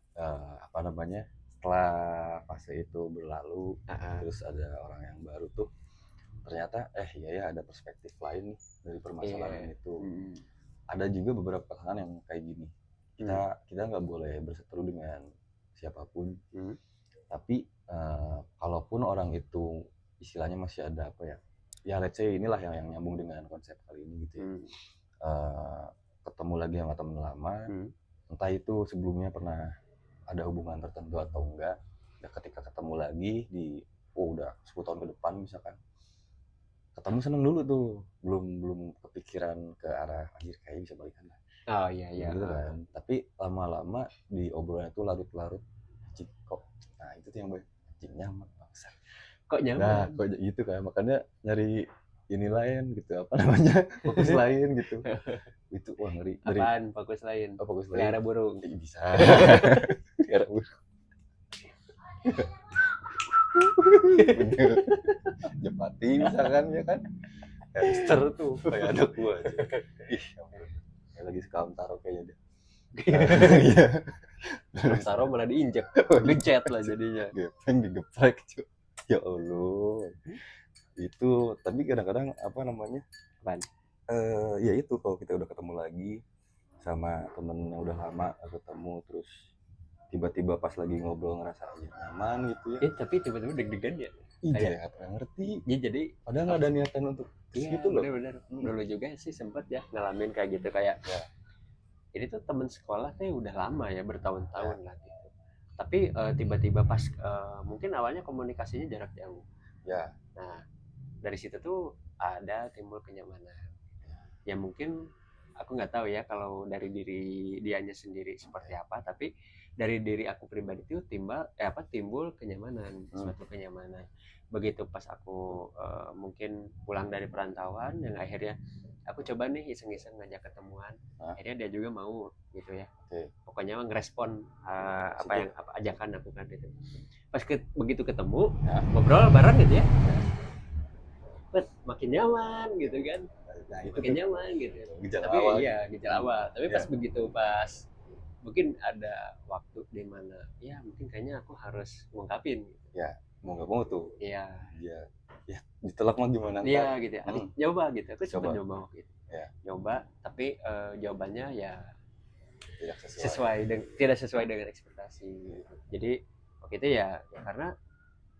[SPEAKER 2] apa namanya setelah fase itu berlalu terus ada orang yang baru tuh ternyata iya ada perspektif lain nih dari permasalahan itu. Ada juga beberapa pasangan yang kayak gini, kita nggak boleh berseteru dengan siapapun, tapi kalaupun orang itu istilahnya masih ada apa ya let's say inilah yang nyambung dengan konsep kali ini gitu ya. Ketemu lagi sama teman lama, entah itu sebelumnya pernah ada hubungan tertentu atau enggak, ya ketika ketemu lagi di udah 10 tahun ke depan misalkan, ketemu seneng dulu tuh, belum kepikiran ke arah akhir kayak bisa balikan lah.
[SPEAKER 1] Iya
[SPEAKER 2] gitu kan. Tapi lama-lama di obrolan itu larut-larut kok. Nah itu tuh yang nyaman bangsa.
[SPEAKER 1] Kok nyaman?
[SPEAKER 2] Nah kok gitu kan, makanya nyari ini lain gitu, apa namanya fokus lain gitu. Itu wah ngeri.
[SPEAKER 1] Apaan fokus lain?
[SPEAKER 2] Fokus lain.
[SPEAKER 1] Pelihara burung.
[SPEAKER 2] Bisa. Pelihara burung. Jepati misalkan ya kan. Hamster tuh kayak anak gua aja. Kayak lagi sekamtaro kayaknya dia. Iya.
[SPEAKER 1] Sekamtaro malah diinjek. Gencet lah jadinya.
[SPEAKER 2] Gepeng digeprek cuy. Ya Allah. Itu tapi kadang-kadang apa namanya?
[SPEAKER 1] Apaan?
[SPEAKER 2] Ya itu kalau kita udah ketemu lagi sama temen yang udah lama ketemu terus tiba-tiba pas lagi ngobrol ngerasa nyaman gitu ya.
[SPEAKER 1] Tapi tiba-tiba deg-degan ya.
[SPEAKER 2] Iya, nggak ngerti.
[SPEAKER 1] Ya jadi
[SPEAKER 2] padahal nggak ada niatan untuk gitu loh.
[SPEAKER 1] Bener-bener. Dulu juga sih sempet ya ngalamin kayak gitu kayak. Ini tuh temen sekolah tuh udah lama ya bertahun-tahun lah gitu. Tapi tiba-tiba pas mungkin awalnya komunikasinya jarak jauh.
[SPEAKER 2] Ya.
[SPEAKER 1] Nah dari situ tuh ada timbul kenyamanan. Ya mungkin aku nggak tahu ya kalau dari diri dianya sendiri seperti apa, tapi dari diri aku pribadi itu timbul kenyamanan, suatu kenyamanan. Begitu pas aku mungkin pulang dari perantauan yang akhirnya aku coba nih iseng-iseng ngajak ketemuan, akhirnya dia juga mau gitu ya. Pokoknya ngerespon apa ajakan aku kan gitu. Pas begitu ketemu ngobrol bareng gitu ya, makin nyaman gitu kan.
[SPEAKER 2] Nah itu
[SPEAKER 1] makin nyaman gitu.
[SPEAKER 2] Gejala
[SPEAKER 1] Tapi
[SPEAKER 2] awal.
[SPEAKER 1] iya gejala awal. Tapi pas begitu pas mungkin ada waktu di mana ya mungkin kayaknya aku harus ngungkapin gitu.
[SPEAKER 2] Ya mau nggak mau tuh.
[SPEAKER 1] Iya.
[SPEAKER 2] Ya ditolak mah gimana?
[SPEAKER 1] Iya gitu. Aku nyoba gitu. Aku sempat nyoba waktu itu.
[SPEAKER 2] Ya.
[SPEAKER 1] Nyoba tapi jawabannya ya
[SPEAKER 2] tidak
[SPEAKER 1] sesuai dengan ekspektasi. Jadi waktu itu ya karena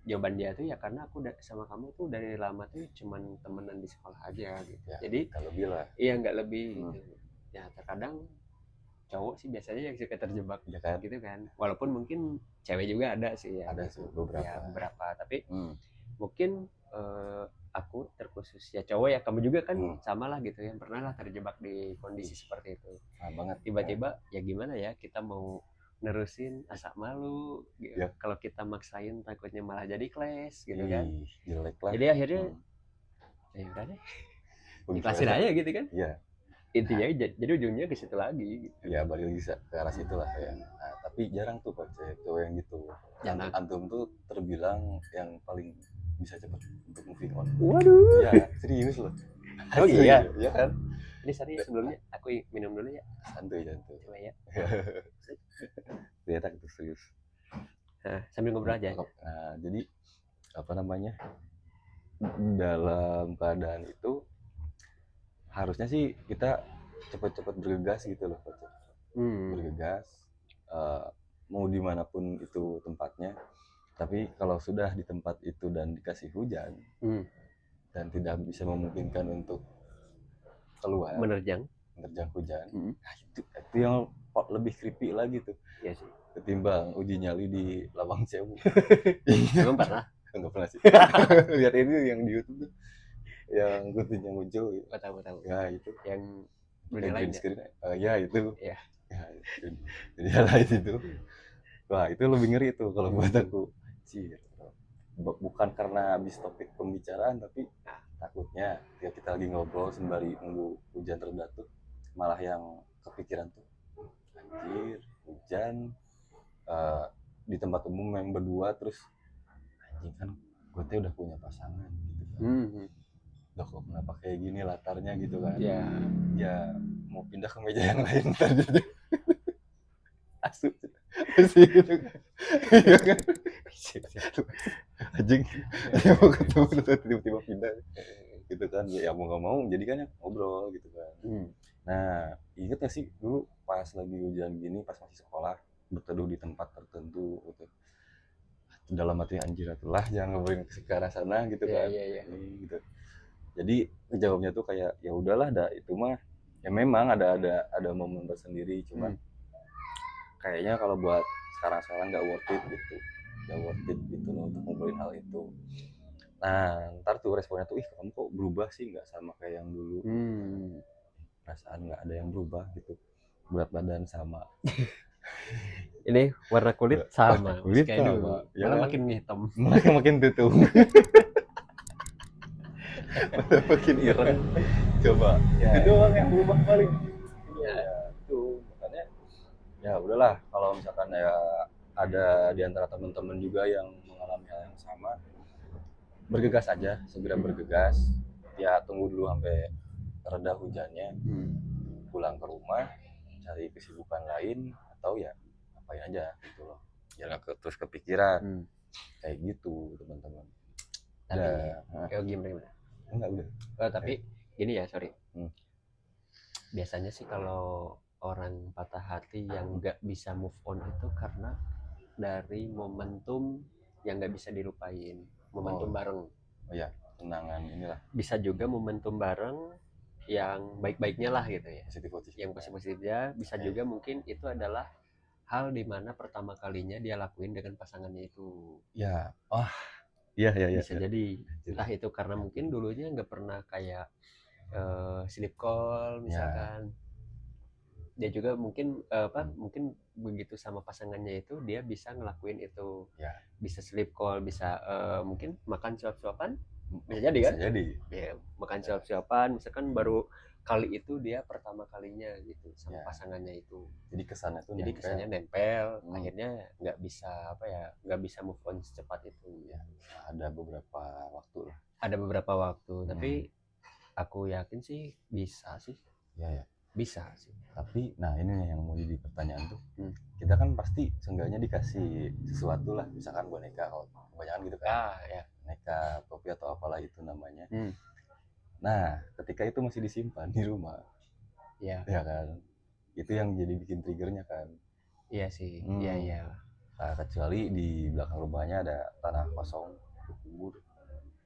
[SPEAKER 1] jawaban dia tuh ya karena aku sama kamu tuh dari lama tuh cuman temenan di sekolah aja gitu.
[SPEAKER 2] Ya,
[SPEAKER 1] jadi
[SPEAKER 2] nggak lebih lah.
[SPEAKER 1] Iya nggak lebih gitu. Ya terkadang cowok sih biasanya yang suka terjebak
[SPEAKER 2] ya kan?
[SPEAKER 1] gitu kan. Walaupun mungkin cewek juga ada sih ya.
[SPEAKER 2] Ada sih beberapa.
[SPEAKER 1] Ya, beberapa tapi mungkin aku terkhusus ya cowok ya kamu juga kan sama lah gitu ya pernah lah terjebak di kondisi seperti itu.
[SPEAKER 2] Banget.
[SPEAKER 1] Tiba-tiba ya gimana ya kita mau nerusin asa malu gitu. Ya. Kalau kita maksain takutnya malah jadi clash gitu kan.
[SPEAKER 2] Jelek lah.
[SPEAKER 1] Jadi akhirnya ya udah deh ikhlasin aja gitu kan.
[SPEAKER 2] Iya.
[SPEAKER 1] Intinya jadi ujungnya ke situ lagi gitu.
[SPEAKER 2] Ya balik lagi ke arah situ lah ya. Nah, tapi jarang tuh Pak cewek yang gitu. Antum tuh terbilang yang paling bisa cepat untuk moving on.
[SPEAKER 1] Waduh.
[SPEAKER 2] Ya serius loh.
[SPEAKER 1] Oh iya.
[SPEAKER 2] Iya kan?
[SPEAKER 1] Ini sorry sebelumnya aku minum dulu ya.
[SPEAKER 2] Santuy.
[SPEAKER 1] Coba ya.
[SPEAKER 2] Ternyata itu serius.
[SPEAKER 1] Nah, sambil ngobrol aja.
[SPEAKER 2] Nah, jadi apa namanya? Dalam keadaan itu harusnya sih kita cepat-cepat bergegas gitu loh, Pak. Bergegas mau dimanapun itu tempatnya. Tapi kalau sudah di tempat itu dan dikasih hujan dan tidak bisa memungkinkan untuk keluar
[SPEAKER 1] menerjang
[SPEAKER 2] hujan, nah itu yang lebih creepy lagi tuh.
[SPEAKER 1] Iya sih.
[SPEAKER 2] Ketimbang uji nyali di Lawang Sewu.
[SPEAKER 1] Belum pernah?
[SPEAKER 2] Enggak pernah sih. Lihat ini yang di YouTube tuh, yang guntingnya muncul.
[SPEAKER 1] Tahu.
[SPEAKER 2] Ya itu.
[SPEAKER 1] Yang
[SPEAKER 2] green screen. Ya itu.
[SPEAKER 1] Iya.
[SPEAKER 2] Ya, jadi highlight itu. Wah itu lebih ngeri tuh kalau buat aku. Bukan karena habis topik pembicaraan, tapi takutnya ketika kita lagi ngobrol sembari nunggu hujan reda tuh malah yang kepikiran tuh anjir hujan di tempat umum yang berdua terus anjing kan gue tuh udah punya pasangan gitu kan. Loh kok kenapa kayak gini latarnya gitu kan. Ya mau pindah ke meja yang lain ntar jadi asup sih gitu kan. Iya kan anjing mau ketemu tiba-tiba pindah gitu kan. Ya mau gak mau jadi kan ngobrol gitu kan. Nah inget gak sih dulu pas lagi hujan gini pas masih sekolah berteduh di tempat tertentu gitu dalam hati anjir itulah jangan ngobrolin ke arah sana gitu kan. Gitu. Jadi jawabnya tuh kayak ya udahlah itu mah ya memang ada momen tersendiri cuman kayaknya kalau buat sekarang nggak worth it gitu loh untuk ngobrolin hal itu. Nah ntar tuh responnya tuh kamu kok berubah sih nggak sama kayak yang dulu. Perasaan nggak ada yang berubah gitu, berat badan sama.
[SPEAKER 1] Ini warna kulit sama
[SPEAKER 2] kayak dulu
[SPEAKER 1] ya malah makin hitam
[SPEAKER 2] makin tutup. Makin ireng coba itu doang yang berubah paling. Itu makanya ya udahlah kalau misalkan ya ada di antara teman-teman juga yang mengalami hal yang sama bergegas aja, segera bergegas ya, tunggu dulu sampai reda hujannya, pulang ke rumah cari kesibukan lain atau ya apain aja gitu loh, jangan terus kepikiran kayak gitu teman-teman.
[SPEAKER 1] Tapi gimana?
[SPEAKER 2] Enggak udah.
[SPEAKER 1] Tapi gini ya sorry. Biasanya sih kalau orang patah hati yang nggak bisa move on itu karena dari momentum yang nggak bisa dilupain, momentum bareng.
[SPEAKER 2] Oh ya, kenangan inilah.
[SPEAKER 1] Bisa juga momentum bareng yang baik-baiknya lah gitu ya. Yang positif-positifnya bisa juga mungkin itu adalah hal dimana pertama kalinya dia lakuin dengan pasangannya itu.
[SPEAKER 2] Ya, iya.
[SPEAKER 1] Bisa jadi entah itu karena mungkin dulunya nggak pernah kayak sleep call misalkan. Dia juga mungkin mungkin begitu sama pasangannya itu dia bisa ngelakuin itu. Bisa sleep call, bisa mungkin makan suap-suapan. Bisa jadi kan?
[SPEAKER 2] Bisa jadi.
[SPEAKER 1] Ya, makan suap-suapan misalkan baru kali itu dia pertama kalinya gitu sama pasangannya itu.
[SPEAKER 2] Jadi kesannya
[SPEAKER 1] nempel. Akhirnya nggak bisa move on secepat itu.
[SPEAKER 2] Ya, ada beberapa waktu lah.
[SPEAKER 1] Ada beberapa waktu, tapi aku yakin sih bisa sih.
[SPEAKER 2] Ya.
[SPEAKER 1] Bisa sih.
[SPEAKER 2] Tapi nah ini nih yang mau jadi pertanyaan tuh. Kita kan pasti seenggaknya dikasih sesuatu lah, misalkan boneka kalau kebanyakan gitu kan.
[SPEAKER 1] Ya.
[SPEAKER 2] Boneka, topi atau apalah itu namanya. Nah, ketika itu masih disimpan di rumah. Ya kan. Itu yang jadi bikin triggernya kan.
[SPEAKER 1] Iya sih. Iya.
[SPEAKER 2] Nah, kecuali di belakang rumahnya ada tanah kosong,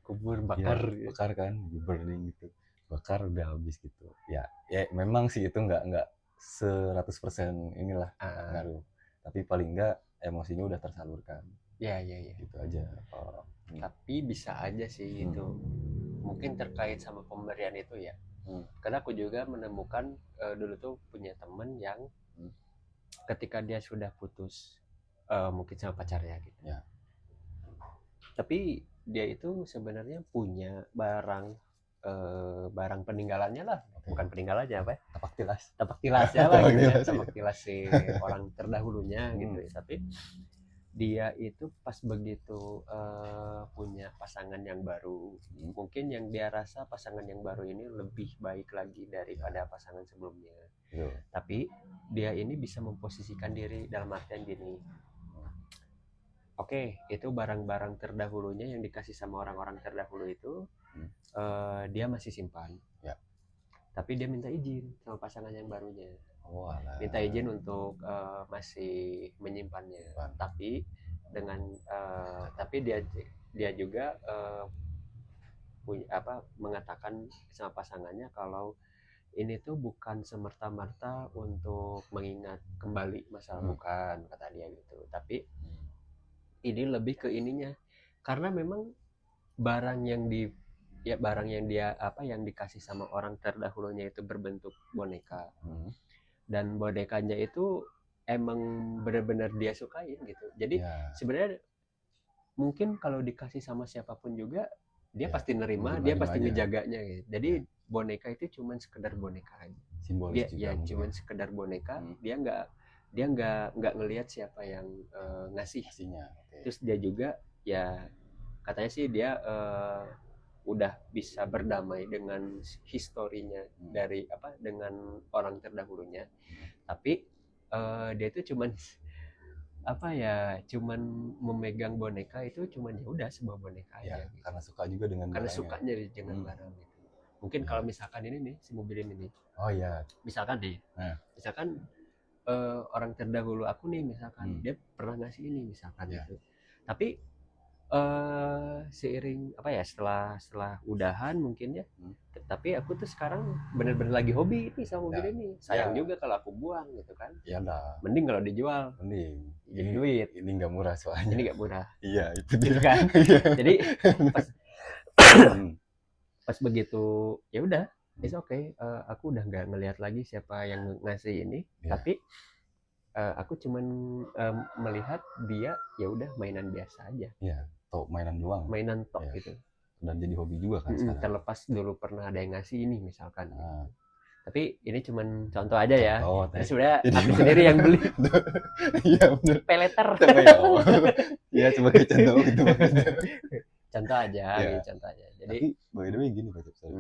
[SPEAKER 2] kubur bakar kan, burning gitu, bakar udah habis gitu. Ya memang sih itu nggak 100% inilah ngaruh, tapi paling nggak emosinya udah tersalurkan.
[SPEAKER 1] Iya.
[SPEAKER 2] Gitu aja.
[SPEAKER 1] Tapi bisa aja sih itu mungkin terkait sama pemberian itu ya. Karena aku juga menemukan dulu tuh punya temen yang ketika dia sudah putus mungkin sama pacarnya gitu
[SPEAKER 2] ya.
[SPEAKER 1] Tapi dia itu sebenarnya punya barang peninggalannya lah. Bukan peninggalannya apa ya, tapak tilas ya lah gitu ya, tapak tilas si orang terdahulunya gitu ya. Tapi dia itu pas begitu punya pasangan yang baru, mungkin yang dia rasa pasangan yang baru ini lebih baik lagi daripada pasangan sebelumnya. Tapi dia ini bisa memposisikan diri dalam artian gini, oke, itu barang-barang terdahulunya yang dikasih sama orang-orang terdahulu itu dia masih simpan.
[SPEAKER 2] Ya.
[SPEAKER 1] Tapi dia minta izin sama pasangan yang barunya. Minta izin untuk masih menyimpannya. Tapi dengan tapi dia juga mengatakan sama pasangannya kalau ini tuh bukan semerta-merta untuk mengingat kembali masa bukan, kata dia gitu. Tapi ini lebih ke ininya, karena memang barang yang yang dikasih sama orang terdahulunya itu berbentuk boneka, dan bonekanya itu emang benar-benar dia sukain gitu. Jadi sebenarnya mungkin kalau dikasih sama siapapun juga dia pasti nerima, dia pasti ngejaganya gitu. Jadi boneka itu cuman sekedar boneka aja, simbolis dia cuman sekedar boneka. Dia nggak ngelihat siapa yang ngasihnya. Terus dia juga ya katanya sih dia udah bisa berdamai dengan historinya dengan orang terdahulunya. Tapi dia itu cuman cuman memegang boneka itu cuman ya udah sebuah boneka aja gitu.
[SPEAKER 2] Karena suka juga dengan
[SPEAKER 1] karena sukanya dengan barang gitu. Mungkin kalau misalkan ini nih, si mobil ini nih, misalkan orang terdahulu aku nih misalkan dia pernah ngasih ini misalkan gitu. Tapi seiring setelah udahan mungkin ya, tapi aku tuh sekarang bener-bener lagi hobi ini sama mobil ini. Sayang juga kalau aku buang gitu kan. Mending kalau dijual, jadi duit.
[SPEAKER 2] Ini nggak murah soalnya.
[SPEAKER 1] Ini nggak murah.
[SPEAKER 2] Iya, itu
[SPEAKER 1] gitu kan. Jadi pas begitu ya udah, it's okay. Aku udah nggak ngelihat lagi siapa yang ngasih ini, tapi aku cuman melihat dia ya udah mainan biasa aja.
[SPEAKER 2] Mainan doang.
[SPEAKER 1] Mainan tok gitu.
[SPEAKER 2] Dan jadi hobi juga kan sekarang.
[SPEAKER 1] Terlepas dulu pernah ada yang ngasih ini misalkan. Tapi ini cuman contoh aja ya. Sebenarnya aku sendiri yang beli.
[SPEAKER 2] Iya benar.
[SPEAKER 1] Peleter.
[SPEAKER 2] Iya sebagai contoh gitu.
[SPEAKER 1] Contoh aja, contoh aja. Jadi
[SPEAKER 2] by the way gini Pak Cep.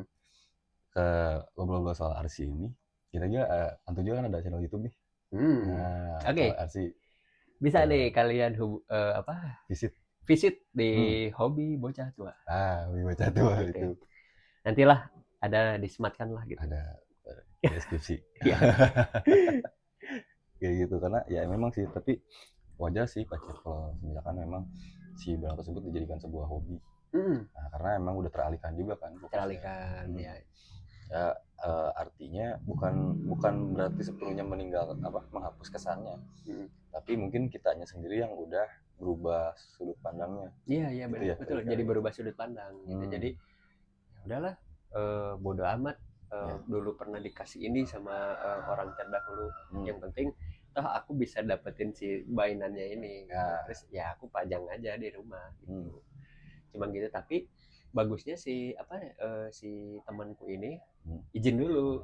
[SPEAKER 2] Ke ngobrol-ngobrol soal RC ini, kira-kira Anto juga kan ada channel YouTube nih.
[SPEAKER 1] Oke.
[SPEAKER 2] RC.
[SPEAKER 1] Bisa nih kalian visit di Hobi Bocah Tua.
[SPEAKER 2] Hobi Bocah Tua itu.
[SPEAKER 1] Nantilah ada disematkan lah gitu.
[SPEAKER 2] Ada deskripsi. Kayak gitu, karena ya memang sih, tapi wajar sih Pak Cep kalau misalkan memang si barang tersebut dijadikan sebuah hobi. Karena emang udah teralihkan juga kan.
[SPEAKER 1] Teralihkan ya.
[SPEAKER 2] Artinya bukan berarti sepenuhnya menghapus kesannya. Tapi mungkin kitanya sendiri yang udah berubah sudut pandangnya.
[SPEAKER 1] Iya betul. Jadi berubah sudut pandang gitu. Jadi ya udahlah, bodo amat. Dulu pernah dikasih ini sama orang terdahulu. Yang penting aku bisa dapetin si mainannya ini. Terus ya aku pajang aja di rumah gitu. Cuman gitu. Tapi bagusnya si temanku ini izin dulu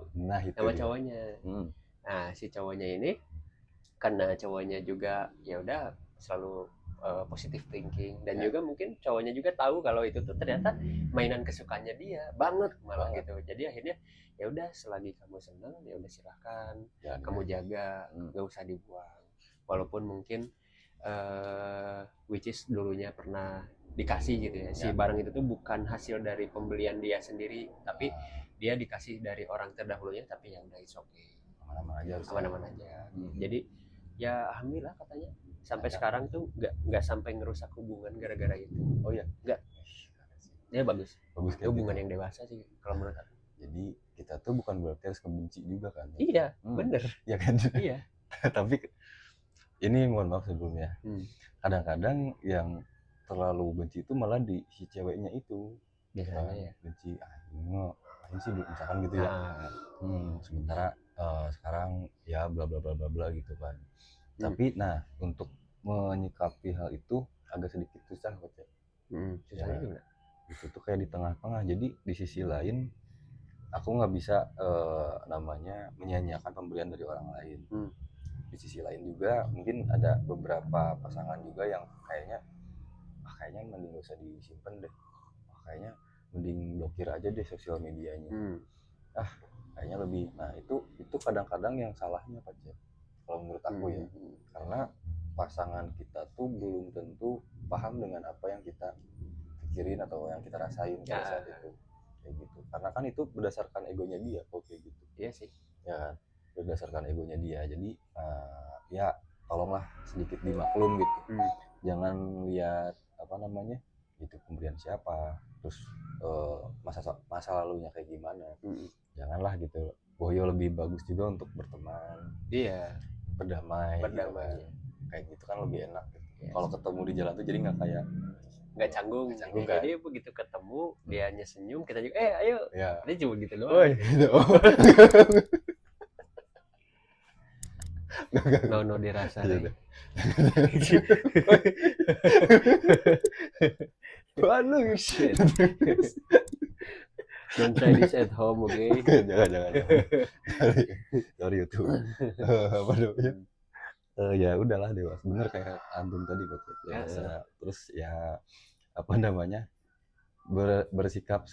[SPEAKER 1] sama cowoknya. Nah si cowoknya ini karena cowoknya juga ya udah selalu positive thinking, dan juga mungkin cowoknya juga tahu kalau itu tuh ternyata mainan kesukaannya dia banget malah gitu. Jadi akhirnya ya udah, selagi kamu seneng ya udah silahkan, kamu jaga, nggak usah dibuang. Walaupun mungkin which is dulunya pernah dikasih gitu ya, si barang itu tuh bukan hasil dari pembelian dia sendiri, tapi dia dikasih dari orang terdahulunya, tapi ya udah, it's okay, aman-aman aja. Jadi ya alhamdulillah katanya sampai sekarang tuh nggak sampai ngerusak hubungan gara-gara itu.
[SPEAKER 2] Oh ya,
[SPEAKER 1] nggak, ya bagus
[SPEAKER 2] kayak
[SPEAKER 1] hubungan
[SPEAKER 2] gitu.
[SPEAKER 1] yang dewasa sih kalau menurut aku.
[SPEAKER 2] Jadi kita tuh bukan berarti harus membenci juga kan?
[SPEAKER 1] Iya, bener
[SPEAKER 2] ya kan.
[SPEAKER 1] Iya.
[SPEAKER 2] Tapi ini mohon maaf sebelumnya, kadang-kadang yang terlalu benci itu malah di si ceweknya itu
[SPEAKER 1] biasanya ya
[SPEAKER 2] benci, ini sih misalkan gitu ya. Sementara sekarang ya bla bla bla bla bla gitu kan. Tapi nah, untuk menyikapi hal itu agak sedikit susah kok ya.
[SPEAKER 1] Susahnya gimana?
[SPEAKER 2] Itu tuh kayak di tengah-tengah. Jadi di sisi lain aku nggak bisa namanya menyanyiakan pemberian dari orang lain. Di sisi lain juga mungkin ada beberapa pasangan juga yang kayaknya mending gak usah disimpan deh, kayaknya mending blokir aja deh sosial medianya. Kayaknya lebih, nah itu kadang-kadang yang salahnya Pak Cep, kalau menurut aku ya. Karena pasangan kita tuh belum tentu paham dengan apa yang kita pikirin atau yang kita rasain pada saat itu, kayak gitu. Karena kan itu berdasarkan egonya dia kok, kayak gitu.
[SPEAKER 1] Iya sih
[SPEAKER 2] Ya, berdasarkan egonya dia. Jadi ya tolonglah sedikit dimaklum gitu. Jangan lihat apa namanya itu pemberian siapa, terus masa lalunya kayak gimana. Janganlah gitu. Boyo lebih bagus juga untuk berteman.
[SPEAKER 1] Iya,
[SPEAKER 2] berdamai. Gitu kan. Kayak gitu kan lebih enak gitu. Kalau ketemu di jalan tuh jadi
[SPEAKER 1] nggak canggung
[SPEAKER 2] kan.
[SPEAKER 1] Jadi begitu ketemu dia hanya senyum, kita juga ayo
[SPEAKER 2] ya.
[SPEAKER 1] Dia cuma gitu doang.
[SPEAKER 2] Woy, gitu.
[SPEAKER 1] No dirasa deh.
[SPEAKER 2] Waduh, shit.
[SPEAKER 1] Don't try this at home, okay?
[SPEAKER 2] Jangan. Sorry itu. Apa namanya? Ya udahlah, dewasa. Bener kayak Antum tadi kok. Dewasa. Terus ya apa namanya? Bersikap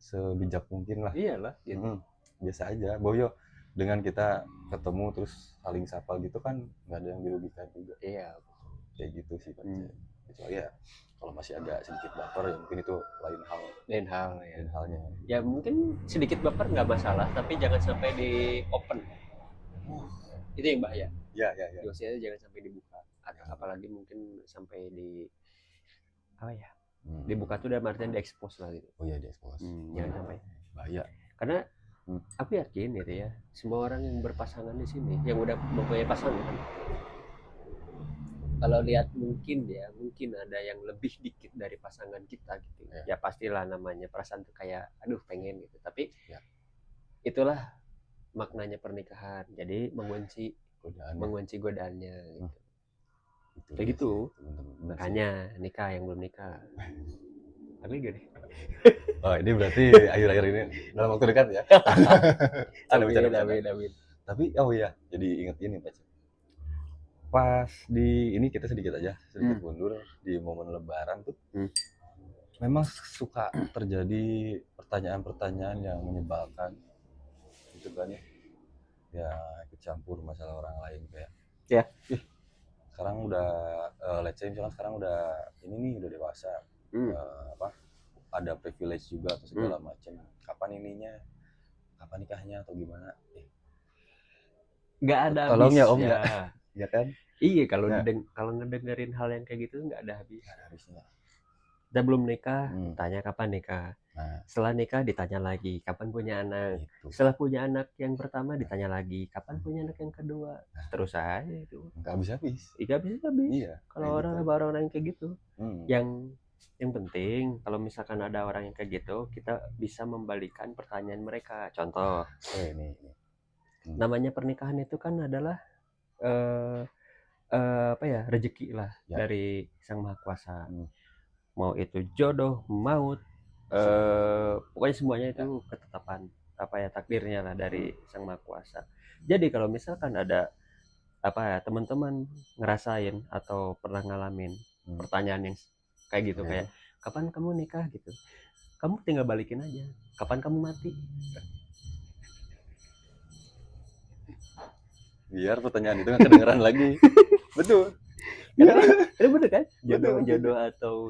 [SPEAKER 2] sebijak mungkin lah.
[SPEAKER 1] Iyalah gitu.
[SPEAKER 2] Biasa aja. Boyo dengan kita ketemu terus saling sapa gitu kan nggak ada yang dirugikan juga.
[SPEAKER 1] Iya.
[SPEAKER 2] Kayak gitu sih Pak. Kecuali ya kalau masih agak sedikit baper ya mungkin itu lain halnya.
[SPEAKER 1] Ya mungkin sedikit baper nggak masalah, tapi jangan sampai di open. Itu yang bahaya.
[SPEAKER 2] Ya.
[SPEAKER 1] Dosanya jangan sampai dibuka. Apalagi mungkin sampai di apa ya? Dibuka tuh dalam artian diekspos lah gitu.
[SPEAKER 2] Oh iya, diekspos.
[SPEAKER 1] Jangan sampai.
[SPEAKER 2] Bahaya.
[SPEAKER 1] Karena aku yakin gitu ya, semua orang yang berpasangan di sini, yang udah mempunyai pasangan, kalau lihat mungkin ada yang lebih dikit dari pasangan kita gitu. Ya pastilah namanya perasaan tuh kayak aduh pengen gitu. Tapi itulah maknanya pernikahan. Jadi mengunci godaannya gitu. Kayak gitu. Makanya nikah yang belum nikah. Tapi gini.
[SPEAKER 2] Oh, ini berarti akhir-akhir ini dalam waktu dekat ya. Amin. Tapi oh iya, jadi ingat ini Pak. Pas di ini kita sedikit mundur di momen Lebaran tuh, memang suka terjadi pertanyaan-pertanyaan yang menyebalkan gitu kan ya, ikut campur masalah orang lain kayak sekarang udah let's say misalkan sekarang udah ini nih udah dewasa, ada privilege juga atau segala macam, kapan nikahnya atau gimana,
[SPEAKER 1] nggak ada
[SPEAKER 2] tolong ya Om
[SPEAKER 1] ya kan. Iya, kalau ngedengerin hal yang kayak gitu nggak ada habisnya. Kita belum nikah, tanya kapan nikah. Setelah nikah ditanya lagi kapan punya anak. Setelah punya anak yang pertama ditanya lagi kapan punya anak yang kedua. Terus aja itu.
[SPEAKER 2] Nggak habis-habis.
[SPEAKER 1] Iya. Kalau orang kayak gitu, yang penting kalau misalkan ada orang yang kayak gitu, kita bisa membalikan pertanyaan mereka. Contoh,
[SPEAKER 2] ini.
[SPEAKER 1] Namanya pernikahan itu kan adalah rezeki lah dari Sang Maha Kuasa. Mau itu jodoh, maut, pokoknya semuanya itu ketetapan takdirnya lah dari Sang Maha Kuasa. Jadi kalau misalkan ada teman-teman ngerasain atau pernah ngalamin pertanyaan yang kayak gitu, kayak kapan kamu nikah gitu, kamu tinggal balikin aja, kapan kamu mati.
[SPEAKER 2] Biar pertanyaan itu nggak kedengeran lagi. Betul.
[SPEAKER 1] Itu bener kan?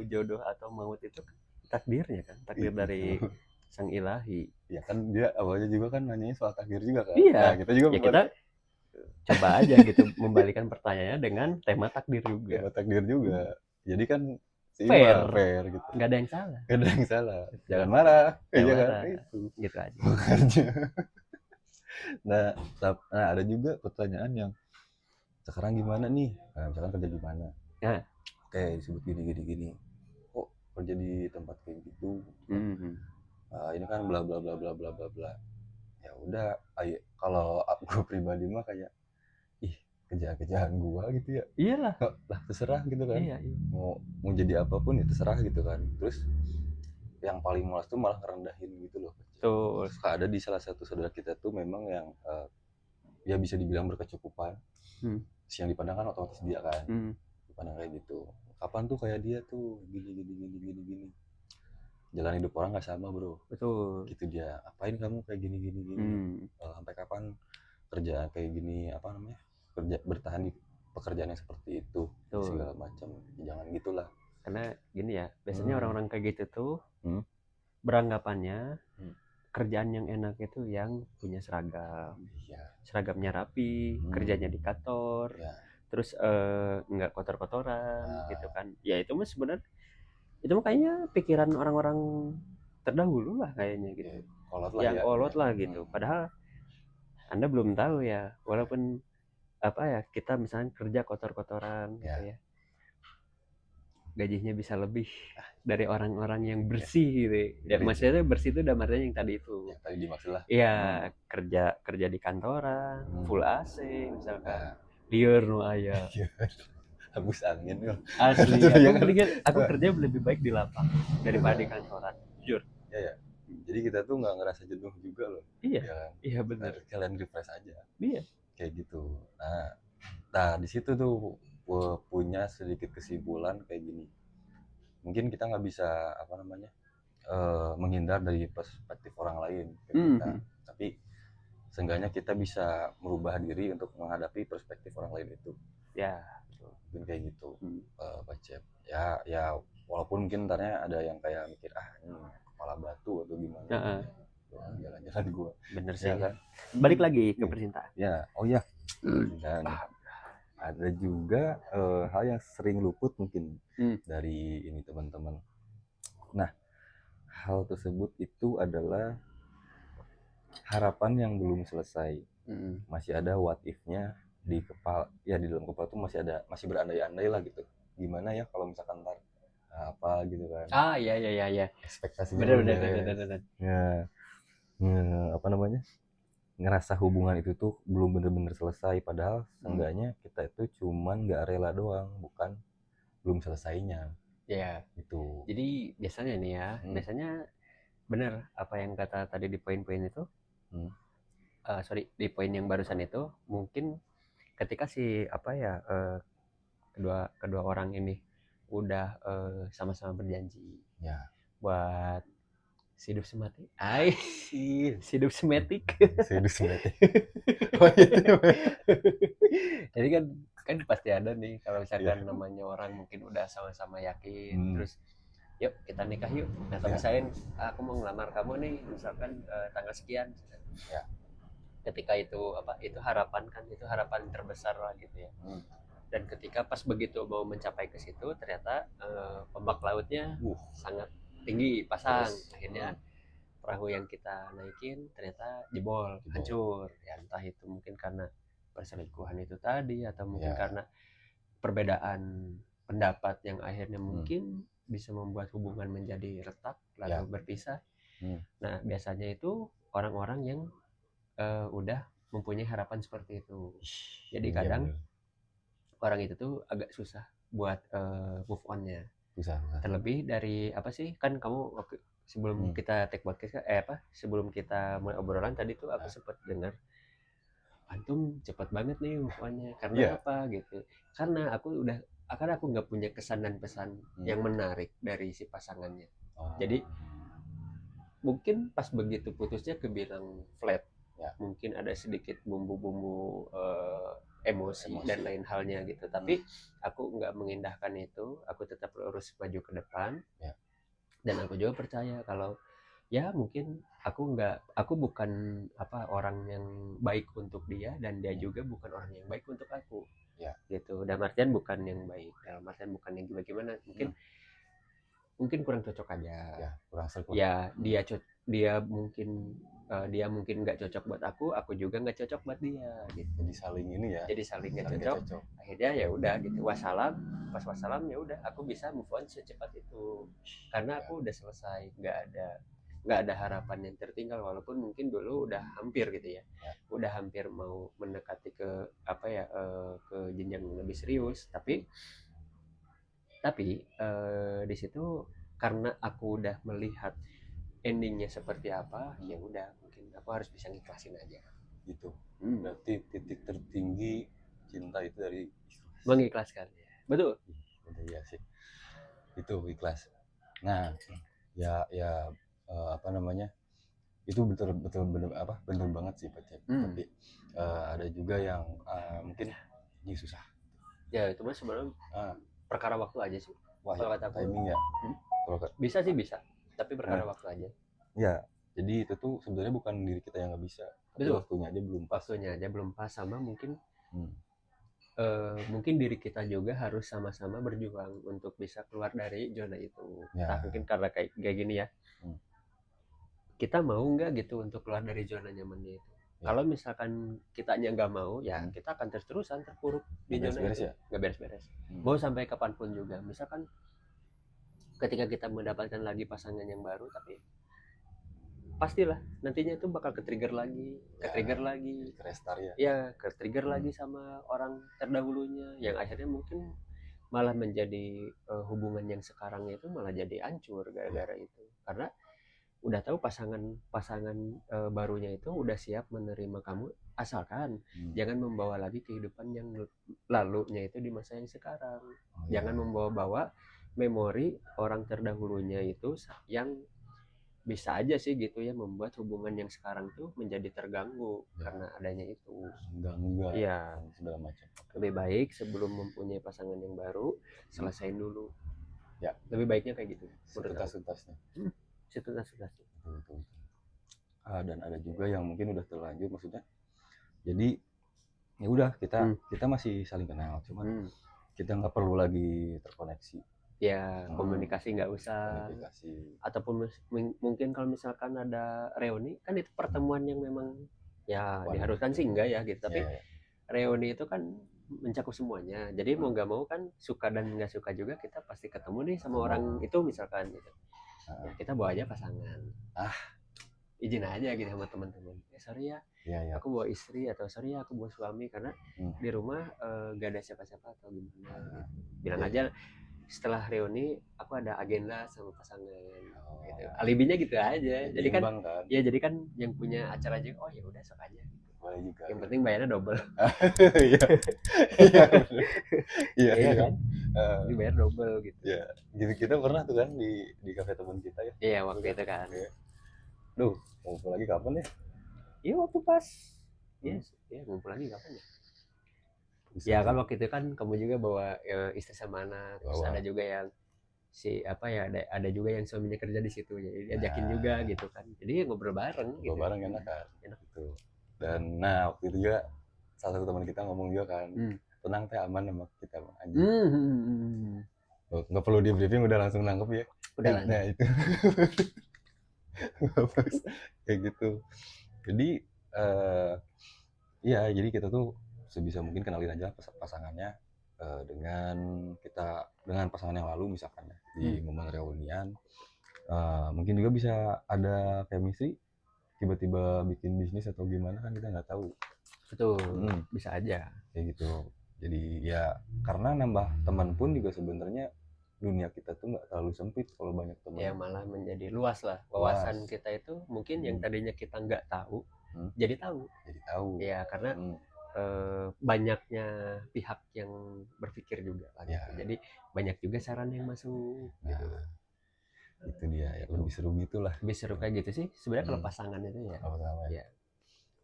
[SPEAKER 1] Jodoh atau maut itu kan takdirnya kan, takdir dari sang ilahi.
[SPEAKER 2] Ya kan dia awalnya juga kan nanyanya soal takdir juga kan.
[SPEAKER 1] Iya.
[SPEAKER 2] Nah, kita juga
[SPEAKER 1] ya kita coba aja gitu membalikan pertanyaannya dengan tema takdir juga.
[SPEAKER 2] Tema takdir juga. Jadi kan
[SPEAKER 1] fair
[SPEAKER 2] gitu.
[SPEAKER 1] Nggak ada yang salah.
[SPEAKER 2] Nggak ada yang salah. Jangan marah.
[SPEAKER 1] Jangan marah.
[SPEAKER 2] Kan? Itu.
[SPEAKER 1] Gitu aja.
[SPEAKER 2] Nah, ada juga pertanyaan yang sekarang gimana nih? Nah, misalkan kerja di mana?
[SPEAKER 1] Nah.
[SPEAKER 2] Oke, disebut gini. Kok kerja di tempat kayak gitu? Ini kan bla bla bla bla bla bla bla. Ya udah, kalau aku pribadi mah kayak kerjaan gua gitu ya.
[SPEAKER 1] Iyalah.
[SPEAKER 2] Lah terserah gitu kan.
[SPEAKER 1] Iya.
[SPEAKER 2] Mau jadi apapun ya terserah gitu kan. Terus yang paling malas tuh malah ngerendahin gitu loh.
[SPEAKER 1] Tuh.
[SPEAKER 2] Ada di salah satu saudara kita tuh memang yang ya bisa dibilang berkecukupan. Yang dipandang kan otomatis dia kan. Dipandang kayak gitu. Kapan tuh kayak dia tuh gini. Jalan hidup orang nggak sama bro.
[SPEAKER 1] Betul.
[SPEAKER 2] Gitu dia. Apain kamu kayak gini. Sampai kapan kerjaan kayak gini bertahan di pekerjaan yang seperti itu. Segala macam. Jangan gitulah.
[SPEAKER 1] Karena gini ya, biasanya orang-orang kayak gitu tuh beranggapannya kerjaan yang enak itu yang punya seragam. Seragamnya rapi, kerjanya di kantor. Terus nggak kotor-kotoran gitu kan. Ya itu mah sebenarnya itu kayaknya pikiran orang-orang terdahulu lah kayaknya gitu. Yang kolot lah gitu. Padahal Anda belum tahu ya, walaupun kita misalnya kerja kotor-kotoran gitu ya, gajinya bisa lebih dari orang-orang yang bersih gitu ya. Maksudnya bersih itu udah artinya yang tadi itu
[SPEAKER 2] yang tadi dimaksud lah.
[SPEAKER 1] Iya, kerja di kantoran full AC misalkan, liur nu aya
[SPEAKER 2] hembus angin loh.
[SPEAKER 1] Asli, aku kerja lebih baik di lapang daripada di kantoran, jujur.
[SPEAKER 2] Ya. Jadi kita tuh nggak ngerasa jenuh juga loh.
[SPEAKER 1] Iya benar.
[SPEAKER 2] Kalian refresh aja.
[SPEAKER 1] Iya.
[SPEAKER 2] Kayak gitu. Nah di situ tuh punya sedikit kesimpulan kayak gini. Mungkin kita nggak bisa menghindar dari perspektif orang lain kayak kita. Tapi seenggaknya kita bisa merubah diri untuk menghadapi perspektif orang lain itu.
[SPEAKER 1] Ya.
[SPEAKER 2] Mungkin kayak gitu, Pak Cep. Ya walaupun mungkin ntarnya ada yang kayak mikir ini kepala batu atau gimana. Jalan-jalan gua.
[SPEAKER 1] Bener sih. Ya kan? Balik lagi ke percintaan.
[SPEAKER 2] Ya, dan ada juga hal yang sering luput mungkin dari ini teman-teman. Nah, hal tersebut itu adalah harapan yang belum selesai. Masih ada what if-nya di kepala, ya di dalam kepala tuh masih berandai-andai lah gitu. Gimana ya kalau misalkan ntar apa gitu kan.
[SPEAKER 1] Iya.
[SPEAKER 2] Ekspektasinya
[SPEAKER 1] bener.
[SPEAKER 2] Ya. Ngerasa hubungan itu tuh belum bener-bener selesai, padahal seenggaknya kita itu cuman nggak rela doang, bukan belum selesainya.
[SPEAKER 1] Ya.
[SPEAKER 2] Itu.
[SPEAKER 1] Jadi biasanya nih ya, biasanya bener apa yang kata tadi di poin-poin itu. Di poin yang barusan itu mungkin ketika kedua orang ini udah sama-sama berjanji buat hidup semati. Hidup semetik. Jadi kan pasti ada nih kalau misalkan namanya orang mungkin udah sama-sama yakin, terus yuk kita nikah yuk. Nah misalnya aku mau ngelamar kamu nih misalkan tanggal sekian. Ketika itu harapan terbesar lah gitu ya. Dan ketika pas begitu mau mencapai ke situ ternyata ombak lautnya sangat tinggi pasang. Akhirnya perahu yang kita naikin ternyata jebol, hancur. Ya entah itu mungkin karena perselingkuhan itu tadi atau mungkin karena perbedaan pendapat yang akhirnya mungkin bisa membuat hubungan menjadi retak lalu berpisah. Nah biasanya itu orang-orang yang udah mempunyai harapan seperti itu. Jadi kadang orang itu tuh agak susah buat move on-nya. Terlebih dari kan kamu sebelum kita take podcast sebelum kita mulai obrolan tadi tuh aku sempat dengar antum cepat banget nih move on-nya karena apa gitu, karena aku nggak punya kesan dan pesan yang menarik dari si pasangannya. Jadi mungkin pas begitu putusnya kebilang flat, mungkin ada sedikit bumbu-bumbu emosi dan lain halnya gitu, tapi aku nggak mengindahkan itu, aku tetap lurus maju ke depan. Dan aku juga percaya kalau ya mungkin aku bukan orang yang baik untuk dia, dan dia juga bukan orang yang baik untuk aku gitu. Dan artian bukan yang baik dalam artian bukan yang gimana, mungkin kurang cocok aja,
[SPEAKER 2] kurang serkut.
[SPEAKER 1] Dia mungkin nggak cocok buat aku juga nggak cocok buat dia gitu.
[SPEAKER 2] Jadi saling
[SPEAKER 1] nggak cocok. Akhirnya ya udah gitu, wassalam. Pas wassalam ya udah, aku bisa move on secepat itu karena aku udah selesai, nggak ada harapan yang tertinggal, walaupun mungkin dulu udah hampir gitu ya. Udah hampir mau mendekati ke ke jenjang yang lebih serius, tapi di situ karena aku udah melihat endingnya seperti apa, ya udah mungkin aku harus bisa ngikhlasin aja
[SPEAKER 2] gitu. Berarti titik tertinggi cinta itu dari
[SPEAKER 1] mengikhlaskan. Betul
[SPEAKER 2] ya sih, itu ikhlas. Nah itu betul bener banget sih Pak Cep. Tapi ada juga yang mungkin ini susah
[SPEAKER 1] ya, itu mah sebenarnya perkara waktu aja sih.
[SPEAKER 2] Kalau kata timing ya.
[SPEAKER 1] Bisa, tapi perkara waktu aja.
[SPEAKER 2] Ya, jadi itu tuh sebenarnya bukan diri kita yang nggak bisa, tapi waktunya aja belum pas.
[SPEAKER 1] Sama mungkin mungkin diri kita juga harus sama-sama berjuang untuk bisa keluar dari zona itu. Mungkin karena kayak gini ya, kita mau nggak gitu untuk keluar dari zona nyamannya itu. Kalau misalkan kitanya nggak mau, ya kita akan terus-terusan terpuruk di zona itu, nggak beres-beres. Mau sampai kapanpun juga. Misalkan ketika kita mendapatkan lagi pasangan yang baru, tapi pastilah nantinya itu bakal ke-trigger lagi, ke-trigger lagi sama orang terdahulunya, yang akhirnya mungkin malah menjadi hubungan yang sekarang itu malah jadi hancur gara-gara itu. Karena udah tahu pasangan barunya itu udah siap menerima kamu, asalkan jangan membawa lagi kehidupan yang lalunya itu di masa yang sekarang. Jangan membawa-bawa memori orang terdahulunya itu yang bisa aja sih gitu ya membuat hubungan yang sekarang tuh menjadi terganggu karena adanya itu.
[SPEAKER 2] Segala macam.
[SPEAKER 1] Lebih baik sebelum mempunyai pasangan yang baru, selesain dulu. Lebih baiknya kayak gitu.
[SPEAKER 2] Setuntas-tuntasnya.
[SPEAKER 1] Setuntas-tuntasnya.
[SPEAKER 2] Dan ada juga yang mungkin udah terlanjur, maksudnya jadi ya udah kita masih saling kenal, cuman kita nggak perlu lagi terkoneksi.
[SPEAKER 1] Komunikasi nggak usah. Ataupun mungkin kalau misalkan ada reuni, kan itu pertemuan yang memang ya diharuskan sih enggak ya gitu, tapi reuni itu kan mencakup semuanya. Jadi mau nggak mau kan, suka dan nggak suka juga kita pasti ketemu nih sama orang itu misalkan gitu. Ya kita bawa aja pasangan. Izin aja gitu sama teman-teman. Sorry ya, aku bawa istri, atau sorry ya aku bawa suami karena di rumah gak ada siapa-siapa atau gimana. Bilang aja setelah reuni aku ada agenda sama pasangan. Gitu. Alibinya gitu aja. Jadi kan jadi kan yang punya acara aja, oh ya udah sok aja gitu.
[SPEAKER 2] Juga.
[SPEAKER 1] Yang penting bayarnya double.
[SPEAKER 2] Iya kan?
[SPEAKER 1] Dibayar double gitu.
[SPEAKER 2] Ya, gitu kita pernah tuh kan di kafe teman kita ya.
[SPEAKER 1] Iya, waktu itu kan.
[SPEAKER 2] Duh, ngumpul lagi kapan ya?
[SPEAKER 1] Iya, waktu pas. Ngumpul lagi kapan ya? Ya kan waktu itu kan kamu juga bawa istri sama anak. Terus ada juga yang ada juga yang suaminya kerja di situ, jadi diajakin juga gitu kan. Jadi ngobrol bareng gitu.
[SPEAKER 2] Ngobrol bareng enak kan? Enak gitu. Dan waktu itu juga salah satu teman kita ngomong juga kan, tenang teh, aman sama kita bang anjing. Nggak perlu di briefing udah langsung nangkep ya. Nah itu kayak gitu. Jadi jadi kita tuh sebisa mungkin kenalin aja pasangannya dengan pasangan yang lalu misalkan ya, di momen reunian. Mungkin juga bisa ada chemistry, tiba-tiba bikin bisnis atau gimana kan kita nggak tahu.
[SPEAKER 1] Betul, bisa aja
[SPEAKER 2] kayak gitu. Jadi ya karena nambah teman pun juga sebenarnya dunia kita tuh nggak terlalu sempit kalau banyak teman.
[SPEAKER 1] Ya malah menjadi luas lah wawasan kita itu. Mungkin yang tadinya kita nggak tahu, jadi tahu ya, karena banyaknya pihak yang berpikir juga lah, gitu. Jadi banyak juga saran yang masuk gitu.
[SPEAKER 2] Itu dia ya, lebih seru gitulah.
[SPEAKER 1] Lebih seru kayak gitu sih sebenarnya kalau pasangan itu ya. Ya.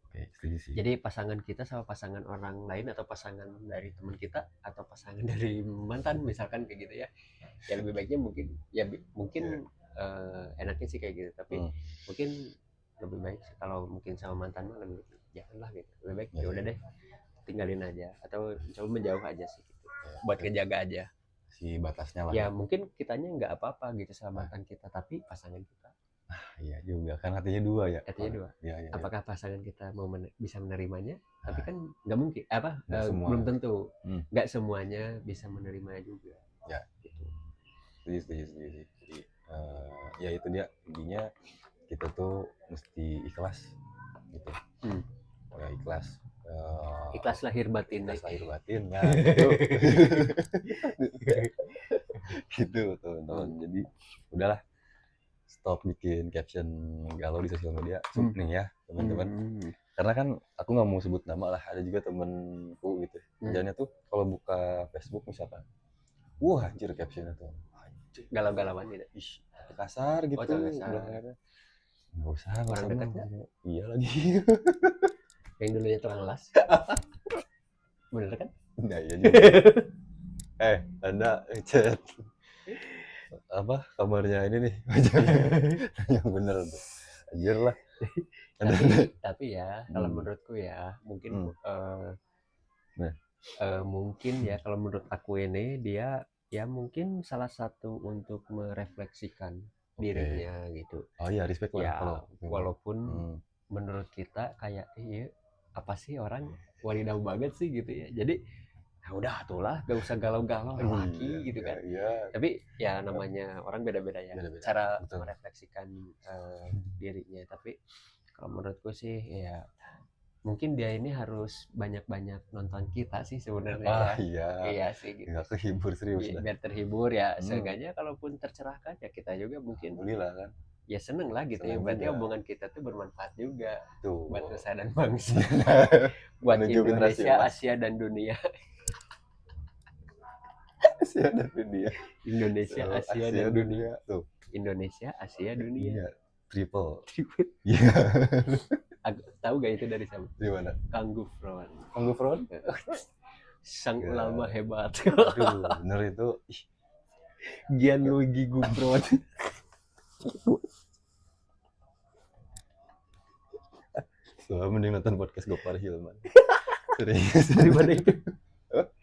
[SPEAKER 2] Oke, setuju sih.
[SPEAKER 1] Jadi pasangan kita sama pasangan orang lain, atau pasangan dari teman kita, atau pasangan dari mantan misalkan kayak gitu ya. Ya lebih baiknya mungkin enaknya sih kayak gitu, tapi mungkin lebih baik kalau mungkin sama mantan mah lebih janganlah gitu. Lebih baik ya udah deh, tinggalin aja atau coba menjauh aja sih gitu. Buat ngejaga aja
[SPEAKER 2] si batasnya lah.
[SPEAKER 1] Ya mungkin kitanya nggak apa-apa gitu sama mantan kita, tapi pasangan kita.
[SPEAKER 2] Iya juga, kan hatinya dua ya.
[SPEAKER 1] Hatinya dua.
[SPEAKER 2] Ya.
[SPEAKER 1] Apakah pasangan kita mau bisa menerimanya? Tapi kan nggak mungkin, belum tentu. Nggak semuanya bisa menerimanya juga.
[SPEAKER 2] Ya. Gitu. Setuju. Jadi ya itu dia, intinya kita tuh mesti ikhlas gitu. Ya ikhlas.
[SPEAKER 1] Ikhlas lahir batin.
[SPEAKER 2] Ikhlas lahir batin, nah gitu. Gitu teman-teman. Jadi udahlah, stop bikin caption galau di sosial media nih ya teman-teman. Karena kan aku nggak mau sebut nama lah, ada juga temenku gitu. Kerjanya tuh kalau buka Facebook misalkan, wah anjir captionnya tuh
[SPEAKER 1] galau-galauan gitu.
[SPEAKER 2] Ih, kasar gitu. Nggak usah
[SPEAKER 1] orang dekat nggak?
[SPEAKER 2] Iya lagi.
[SPEAKER 1] Yang dulunya tukang las. Bener kan?
[SPEAKER 2] Nah iya juga. Anda chat apa kabarnya ini nih? Yang bener tuh. Anjir lah.
[SPEAKER 1] Tapi ya kalau menurutku ya mungkin mungkin ya kalau menurut aku ini dia ya mungkin salah satu untuk merefleksikan dirinya gitu.
[SPEAKER 2] Oh iya, respect lah.
[SPEAKER 1] Ya walaupun menurut kita kayak apa sih orang wadidaw banget sih gitu ya. Jadi udah itulah, gak usah galau-galau lagi gitu kan. Tapi ya namanya orang beda-beda ya cara merefleksikan dirinya. Tapi kalau menurutku sih ya mungkin dia ini harus banyak-banyak nonton kita sih sebenarnya. Iya sih gitu.
[SPEAKER 2] Nggak kehibur serius
[SPEAKER 1] ya, biar terhibur ya. Seenggaknya kalaupun tercerahkan ya kita juga mungkin
[SPEAKER 2] alhamdulillah kan
[SPEAKER 1] ya seneng lah gitu ya. Berarti omongan kita tuh bermanfaat juga buat nusa dan bangsa. Buat Indonesia, Asia dan dunia.
[SPEAKER 2] Asia dan dunia.
[SPEAKER 1] Indonesia, Asia dan dunia. Tuh. Indonesia, Asia, dunia.
[SPEAKER 2] Triple.
[SPEAKER 1] Iya. Tahu gak itu dari siapa?
[SPEAKER 2] Di mana?
[SPEAKER 1] Kang Gufron.
[SPEAKER 2] Kang Gufron?
[SPEAKER 1] Sang ulama hebat.
[SPEAKER 2] Aduh, bener itu.
[SPEAKER 1] Gianluigi Gufron.
[SPEAKER 2] Soalnya mending nonton podcast Gopar Hilman.
[SPEAKER 1] Serius.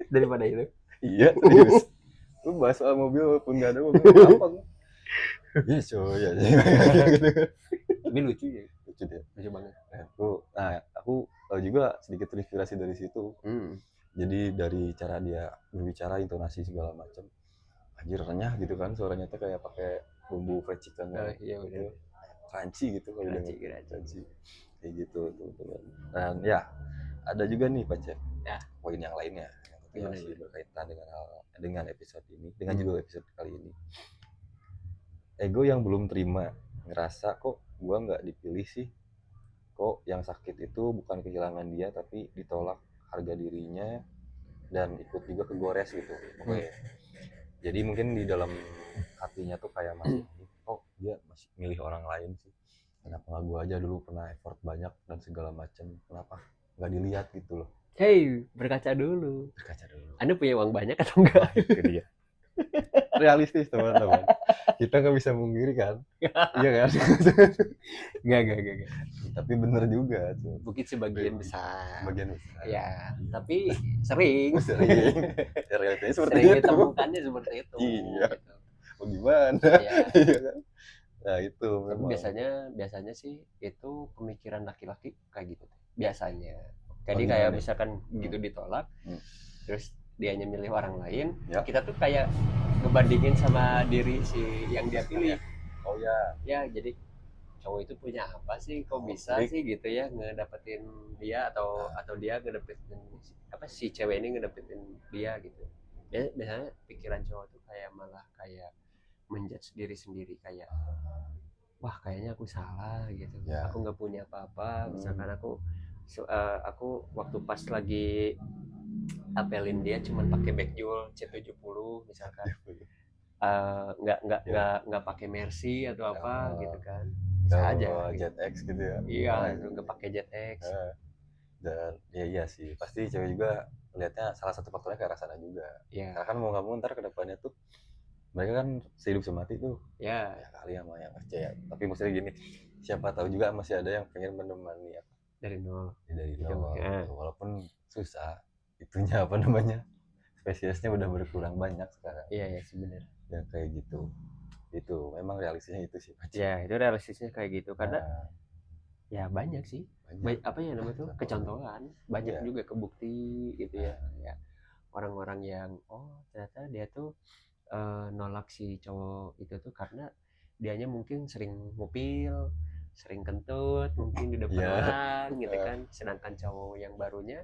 [SPEAKER 1] Daripada itu?
[SPEAKER 2] Iya, serius. Lu bahas soal mobil walaupun gak ada mobil gampang. Iya coy ya.
[SPEAKER 1] Tapi lucu ya.
[SPEAKER 2] Lucu dia.
[SPEAKER 1] Lucu banget.
[SPEAKER 2] Aku juga sedikit terinspirasi dari situ. Jadi dari cara dia berbicara, intonasi segala macam. Anjir renyah gitu kan, suaranya tuh kayak pakai bumbu fried chicken.
[SPEAKER 1] Iya benar.
[SPEAKER 2] Crunchy gitu kalau
[SPEAKER 1] crunchy.
[SPEAKER 2] Kayak gitu teman-teman. Dan ya ada juga nih Pak Cep.
[SPEAKER 1] Ya.
[SPEAKER 2] Poin yang lainnya yang masih berkaitan dengan episode ini, dengan judul episode kali ini. Ego yang belum terima, ngerasa kok gua nggak dipilih sih, kok yang sakit itu bukan kehilangan dia tapi ditolak harga dirinya dan ikut juga kegores gitu. Jadi mungkin di dalam hatinya tuh kayak masih dia masih milih orang lain sih, kenapa nggak gua aja dulu pernah effort banyak dan segala macam, kenapa nggak dilihat gitu loh.
[SPEAKER 1] Berkaca dulu.
[SPEAKER 2] Anda
[SPEAKER 1] punya uang banyak atau enggak?
[SPEAKER 2] Itu dia. Realistis teman-teman. Kita nggak bisa mungkiri kan? Iya kan?
[SPEAKER 1] Enggak.
[SPEAKER 2] Tapi bener juga tuh.
[SPEAKER 1] Mungkin sebagian besar. Ya,
[SPEAKER 2] iya.
[SPEAKER 1] Tapi sering.
[SPEAKER 2] Ya, realitanya seperti
[SPEAKER 1] itu.
[SPEAKER 2] Ditemukannya
[SPEAKER 1] seperti itu.
[SPEAKER 2] Iya. Gitu. Oh gimana? Iya kan? Nah itu.
[SPEAKER 1] Tapi biasanya sih itu pemikiran laki-laki kayak gitu. Biasanya. Jadi kayak misalkan gitu ditolak, terus dianya milih orang lain, kita tuh kayak ngebandingin sama diri si yang dia pilih.
[SPEAKER 2] Oh ya.
[SPEAKER 1] Ya jadi cowok itu punya apa sih, kok bisa sih gitu ya ngedapetin dia atau dia ngedapetin si cewek ini ngedapetin dia gitu. Biasanya pikiran cowok tuh kayak malah kayak menjudge diri sendiri kayak wah kayaknya aku salah gitu,
[SPEAKER 2] Ya.
[SPEAKER 1] aku nggak punya apa-apa. Misalkan aku waktu pas lagi apelin dia cuman pakai backjewel C70 misalkan, nggak pakai Mercy atau apa gitu kan, bisa aja gitu.
[SPEAKER 2] Jet X gitu ya.
[SPEAKER 1] Iya, nggak pakai Jet X.
[SPEAKER 2] Dan ya iya sih, pasti cewek juga lihatnya salah satu faktornya ke arah sana juga.
[SPEAKER 1] Iya.
[SPEAKER 2] Karena kan mau nggak mau ntar kedepannya tuh mereka kan sehidup semati tuh.
[SPEAKER 1] Ya
[SPEAKER 2] Kali sama yang percaya. Tapi maksudnya gini, siapa tahu juga masih ada yang pengen menemani ya
[SPEAKER 1] dari nol.
[SPEAKER 2] dari
[SPEAKER 1] Gitu,
[SPEAKER 2] nol.
[SPEAKER 1] ya.
[SPEAKER 2] Walaupun susah, itunya apa namanya, spesiesnya udah berkurang banyak sekarang.
[SPEAKER 1] Iya sebenarnya.
[SPEAKER 2] Ya kayak gitu. Itu memang realistisnya itu sih.
[SPEAKER 1] Ya itu realistisnya kayak gitu karena ya banyak sih. Apa ya namanya tuh kecontohan, banyak juga kebukti gitu ya. Ya orang-orang yang ternyata dia tuh nolak si cowok itu tuh karena dianya mungkin sering ngupil, sering kentut mungkin di depan orang gitu kan, sedangkan cowok yang barunya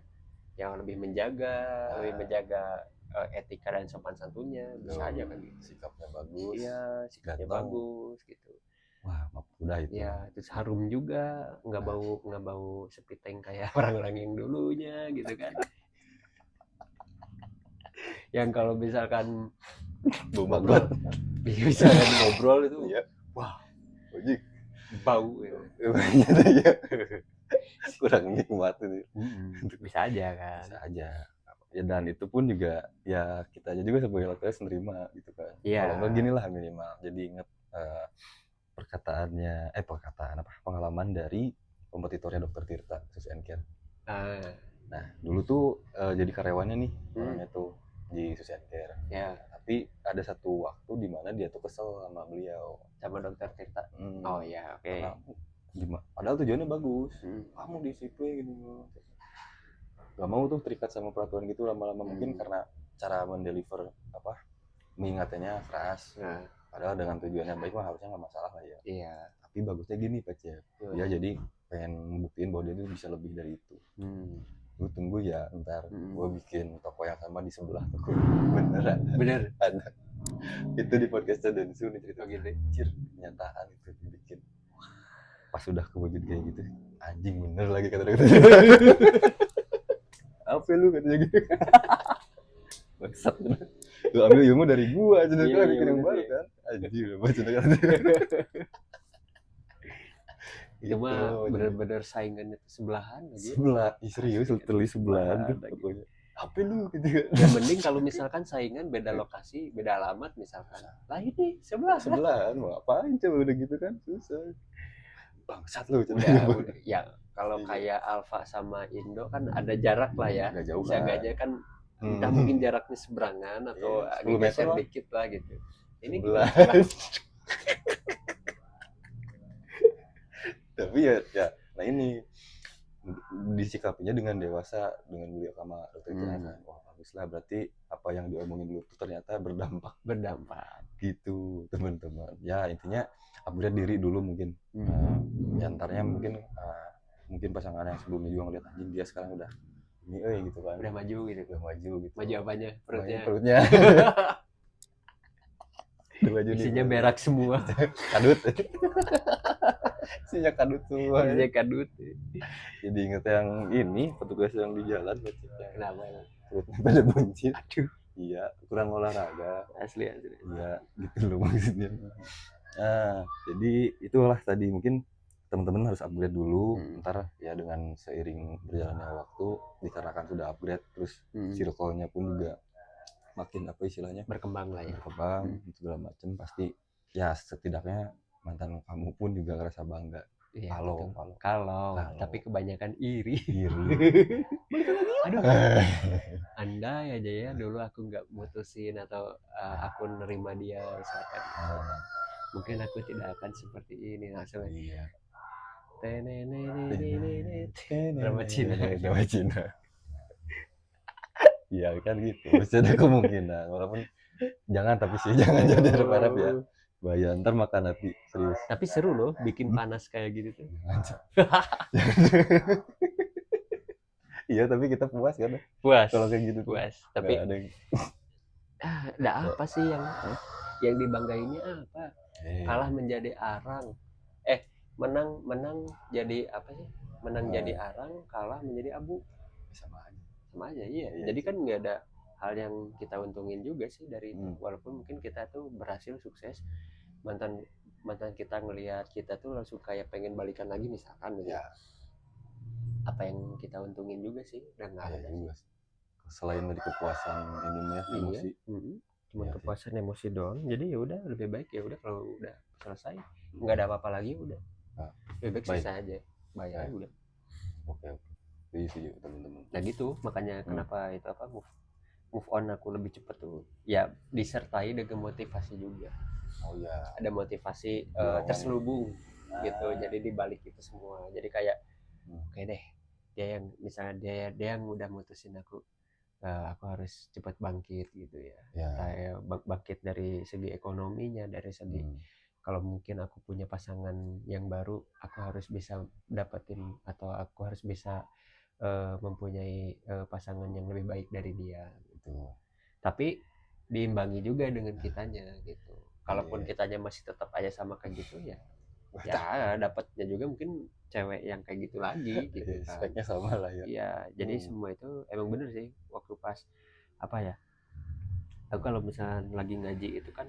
[SPEAKER 1] yang lebih menjaga etika dan sopan santunnya, bisa aja kan gitu.
[SPEAKER 2] Sikapnya bagus.
[SPEAKER 1] Iya, sikapnya bagus gitu.
[SPEAKER 2] Wah, udah itu.
[SPEAKER 1] Ya, terus harum juga, nggak bau sepiteng kayak orang-orang yang dulunya gitu kan. Yang kalau misalkan ngobrol, misalkan ngobrol itu, wah, bau ya.
[SPEAKER 2] Kurang nikmat itu.
[SPEAKER 1] Bisa aja kan.
[SPEAKER 2] Bisa aja. Ya dan itu pun juga ya kita aja juga sebagai laki-laki menerima gitu kan. Kalau nggak gini lah minimal. Jadi inget pengalaman dari kompetitornya Dokter Tirta, Susan Care. Nah dulu tuh jadi karyawannya nih orangnya tuh di Susan Care.
[SPEAKER 1] Ya.
[SPEAKER 2] Tapi ada satu waktu di mana dia tuh kesel sama beliau,
[SPEAKER 1] sama Dokter Tirta. Oh ya, oke.
[SPEAKER 2] Padahal tujuannya bagus. Kamu disiplin gitu. Gak mau tuh terikat sama peraturan gitu lama-lama. Mungkin karena cara mendeliver mengingatnya keras. Padahal dengan tujuannya baik mah harusnya nggak masalah lah ya.
[SPEAKER 1] Iya.
[SPEAKER 2] Tapi bagusnya gini Pecep. Dia jadi pengen membuktiin bahwa dia tuh bisa lebih dari itu. Lu tunggu ya ntar gue bikin toko yang sama di sebelah toko. Bener ada. Itu di podcastnya Densu nih cerita gitu. Kenyataan itu dibikin. Pas udah kewujud kayak gitu, anjing bener lagi kata-kata. Apa lu katanya gitu. Bangsat. Lu ambil ilmu dari gua aja kan bikin yang baru kan. Anjir, baca kata.
[SPEAKER 1] Itu mah bener-bener saingannya sebelahan lagi.
[SPEAKER 2] Serius literally sebelahan tuh pokoknya. Apa lu gitu.
[SPEAKER 1] Ya mending kalau misalkan saingan beda lokasi, beda alamat misalkan. Lah ini sebelahan.
[SPEAKER 2] Mau apain coba udah gitu kan susah. Bangsat lu
[SPEAKER 1] udah, ya kalau kayak Alfa sama Indo kan ada jarak lah ya.
[SPEAKER 2] Agak jauh
[SPEAKER 1] aja kan entah mungkin jaraknya seberangan atau agak geser dikit lah gitu. Ini
[SPEAKER 2] tapi ya nah ini disikapinya dengan dewasa dengan beliau sama Dokter Tirta. Wah bagus lah, berarti apa yang diomongin dulu tuh ternyata berdampak gitu teman-teman. Ya intinya upgrade diri dulu mungkin. Ya antaranya mungkin pasangan yang sebelumnya juga ngeliat anjing dia sekarang udah ini gitu kan.
[SPEAKER 1] Udah maju gitu. Maju apanya?
[SPEAKER 2] Perutnya.
[SPEAKER 1] Isinya berak semua.
[SPEAKER 2] Kadut. Isinya kadut semua. Jadi inget yang ini petugas yang di jalan.
[SPEAKER 1] Kenapa?
[SPEAKER 2] Perutnya pada buncit.
[SPEAKER 1] Aduh.
[SPEAKER 2] Iya, kurang olahraga.
[SPEAKER 1] Asli.
[SPEAKER 2] Iya, gitu loh maksudnya. Nah, jadi itulah tadi mungkin teman-teman harus upgrade dulu. Ntar ya dengan seiring berjalannya waktu, dikarenakan sudah upgrade, terus circle-nya pun juga makin apa istilahnya
[SPEAKER 1] berkembang lah ya.
[SPEAKER 2] Segala macam pasti ya setidaknya mantan kamu pun juga ngerasa bangga.
[SPEAKER 1] Iya, kalau tapi kebanyakan iri. Aduh. Andai aja ya dulu aku nggak mutusin atau aku nerima dia misalkan. Mungkin aku tidak akan seperti ini langsung.
[SPEAKER 2] Iya.
[SPEAKER 1] Drama Cina.
[SPEAKER 2] Iya kan gitu. Masih ada kemungkinan walaupun jangan jadi harap ya. Bahaya ntar makan hati serius.
[SPEAKER 1] Tapi seru loh bikin panas kayak gitu tuh.
[SPEAKER 2] Iya tapi kita puas kan?
[SPEAKER 1] Puas.
[SPEAKER 2] Kalau kayak gitu
[SPEAKER 1] puas. Tapi ada apa sih yang dibanggainnya apa? Kalah menjadi arang. menang jadi apa sih, menang jadi arang, kalah menjadi abu.
[SPEAKER 2] Sama
[SPEAKER 1] aja iya. Jadi kan nggak ada hal yang kita untungin juga sih dari itu, walaupun mungkin kita tuh berhasil sukses, mantan kita ngelihat kita tuh langsung kayak pengen balikan lagi misalkan gitu. Apa yang kita untungin juga sih, dan nggak ada juga
[SPEAKER 2] sih. Selain dari kepuasan ininya emosi,
[SPEAKER 1] cuma kepuasan emosi doang. Jadi ya udah, lebih baik ya udah kalau udah selesai nggak ada apa-apa lagi udah, lebih baik selesai aja, bayar udah.
[SPEAKER 2] Oke. Iya teman-teman.
[SPEAKER 1] Nah gitu makanya kenapa itu apa move on aku lebih cepat tuh ya, disertai dengan motivasi juga. Ada motivasi terselubung gitu, jadi dibalik itu semua. Jadi kayak oke deh, dia yang misalnya dia yang udah mutusin aku harus cepat bangkit gitu ya. Kayak bangkit dari segi ekonominya, dari segi kalau mungkin aku punya pasangan yang baru, aku harus bisa dapetin atau aku harus bisa mempunyai pasangan yang lebih baik dari dia gitu. Tapi diimbangi juga dengan kitanya gitu. Kalaupun kitanya masih tetap aja sama kayak gitu ya dapatnya juga mungkin cewek yang kayak gitu lagi gitu kan.
[SPEAKER 2] Speknya sama lah ya.
[SPEAKER 1] Iya, jadi semua itu emang bener sih. Waktu pas apa ya, aku kalau misalnya lagi ngaji itu kan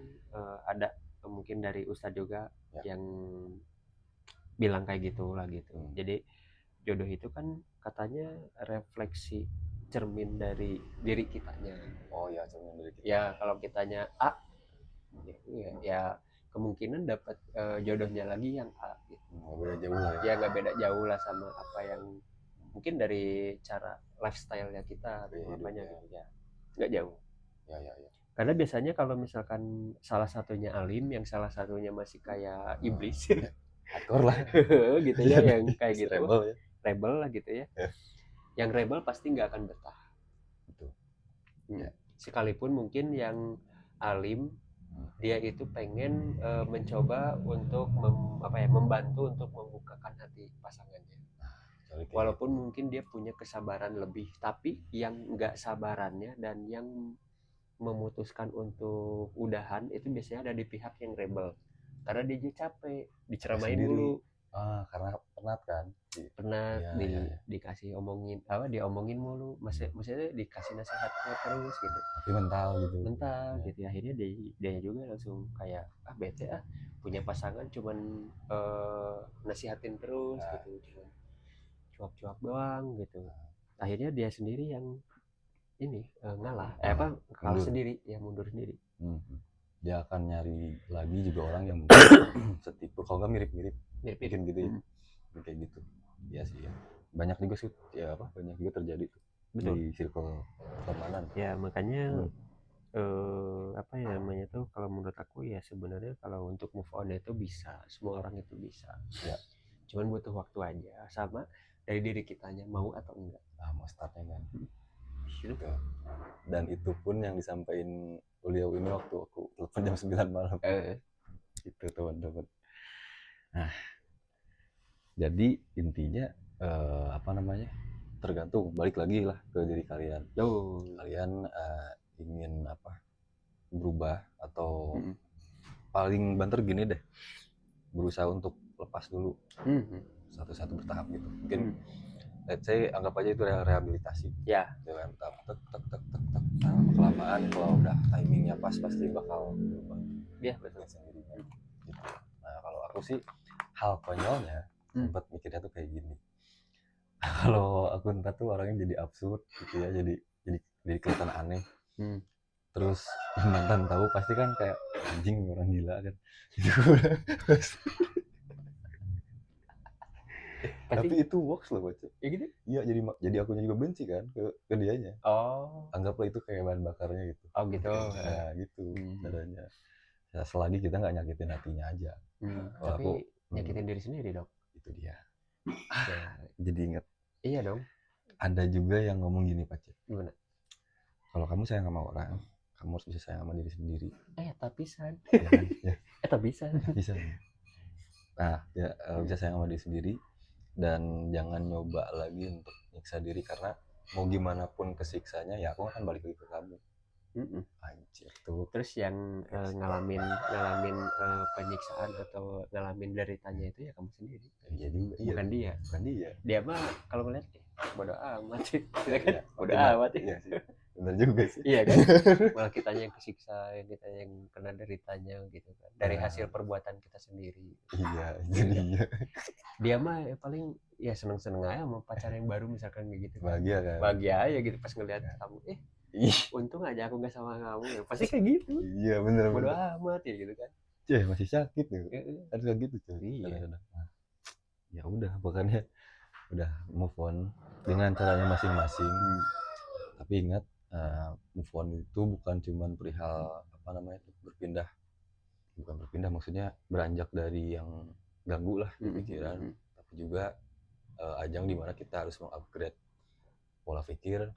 [SPEAKER 1] ada mungkin dari ustadz juga yang bilang kayak gitu lah gitu. Jadi jodoh itu kan katanya refleksi cermin dari diri kitanya.
[SPEAKER 2] Cermin dari kita.
[SPEAKER 1] Ya kalau kitanya A ya kemungkinan dapat jodohnya lagi yang A gitu.
[SPEAKER 2] Nggak beda jauh lah
[SPEAKER 1] ya nggak beda jauh lah sama apa yang mungkin dari cara lifestyle-nya kita atau apanya gitu ya, nggak jauh.
[SPEAKER 2] Ya.
[SPEAKER 1] Karena biasanya kalau misalkan salah satunya alim, yang salah satunya masih kayak iblis,
[SPEAKER 2] hardcore lah
[SPEAKER 1] gitu ya, yang kayak gitu,
[SPEAKER 2] rebel
[SPEAKER 1] lah gitu ya. Yang rebel pasti nggak akan betah.
[SPEAKER 2] Betul.
[SPEAKER 1] Sekalipun mungkin yang alim dia itu pengen mencoba untuk membantu untuk membukakan hati pasangannya. Walaupun mungkin dia punya kesabaran lebih, tapi yang nggak sabarannya dan yang memutuskan untuk udahan itu biasanya ada di pihak yang rebel, karena dia capek diceramain dulu.
[SPEAKER 2] Karena penat
[SPEAKER 1] dikasih diomongin mulu, maksudnya dikasih nasihatnya terus gitu,
[SPEAKER 2] tapi mental
[SPEAKER 1] gitu. Akhirnya dia juga langsung kayak bete punya pasangan cuman nasihatin terus gitu, cuman cuap-cuap doang gitu. Akhirnya dia sendiri yang ini ngalah kalah sendiri ya, mundur sendiri.
[SPEAKER 2] Dia akan nyari lagi juga orang yang setipe, kalau nggak mirip bikin gitu ya, kayak gitu. Iya sih ya, banyak juga sih ya, banyak juga terjadi tuh. Betul. Di circle pertemanan
[SPEAKER 1] ya. Makanya apa ya namanya tuh, kalau menurut aku ya sebenarnya kalau untuk move on itu bisa, semua orang itu bisa ya, cuman butuh waktu aja, sama dari diri kitanya mau atau enggak.
[SPEAKER 2] Mau startnya kan gitu. Dan itu pun yang disampaikan beliau ini waktu aku telepon jam 9 malam gitu teman-teman. Nah jadi intinya tergantung, balik lagi lah ke diri kalian. Kalian ingin berubah atau paling banter gini deh, berusaha untuk lepas dulu satu-satu bertahap gitu. Mungkin let's say anggap aja itu rehabilitasi ya, dengan tek kelamaan kalau udah timingnya pas pasti bakal berubah ya, betul sendiri gitu. Nah kalau aku sih hal konyolnya sempat mikirnya tuh kayak gini, kalau aku entah tuh orangnya jadi absurd gitu ya, jadi kelihatan aneh. Terus mantan tahu pasti kan kayak anjing, orang gila kan gitu. Tapi itu works loh baca ya gitu ya, jadi akunya juga benci kan ke dianya. Anggaplah itu kayak bahan bakarnya gitu.
[SPEAKER 1] Gitu.
[SPEAKER 2] Nah gitu caranya ya, selagi kita nggak nyakitin hatinya aja.
[SPEAKER 1] Tapi aku nyakitin diri sendiri dong,
[SPEAKER 2] itu dia. Jadi inget,
[SPEAKER 1] iya dong,
[SPEAKER 2] ada juga yang ngomong gini Pace,
[SPEAKER 1] gimana?
[SPEAKER 2] Kalau kamu sayang sama orang, kamu harus bisa sayang sama diri sendiri.
[SPEAKER 1] Tapi san
[SPEAKER 2] ya.
[SPEAKER 1] bisa.
[SPEAKER 2] Nah ya, bisa sayang sama diri sendiri dan jangan nyoba lagi untuk nyiksa diri, karena mau gimana pun kesiksanya ya aku akan balik lagi ke kamu Anjir tuh.
[SPEAKER 1] Terus yang ngalamin penyiksaan atau ngalamin deritanya itu ya kamu sendiri.
[SPEAKER 2] Iya juga.
[SPEAKER 1] Bukan dia. Dia mah kalau ngeliat bodo amat sih. Kan? Bodo amat
[SPEAKER 2] ya. Iya sih. Benar juga sih.
[SPEAKER 1] Iya kan? Malah kitanya yang kesiksa, kita yang kena deritanya gitu kan. Dari hasil perbuatan kita sendiri.
[SPEAKER 2] Iya, jadi
[SPEAKER 1] dia mah ya paling ya seneng-seneng aja sama pacar yang baru misalkan kayak gitu.
[SPEAKER 2] Bahagia kan?
[SPEAKER 1] Bahagia aja gitu pas ngeliat kamu. Untung aja aku gak sama kamu ya. Pasti kayak gitu.
[SPEAKER 2] Iya bener.
[SPEAKER 1] Bodo amat ya gitu kan.
[SPEAKER 2] Masih sakit nih. Harus kayak gitu cuy.
[SPEAKER 1] Iya.
[SPEAKER 2] Ya udah pokoknya udah move on dengan caranya masing-masing. Tapi ingat move on itu bukan cuman perihal bukan berpindah maksudnya beranjak dari yang ganggu lah di pikiran, tapi juga ajang dimana kita harus mengupgrade pola pikir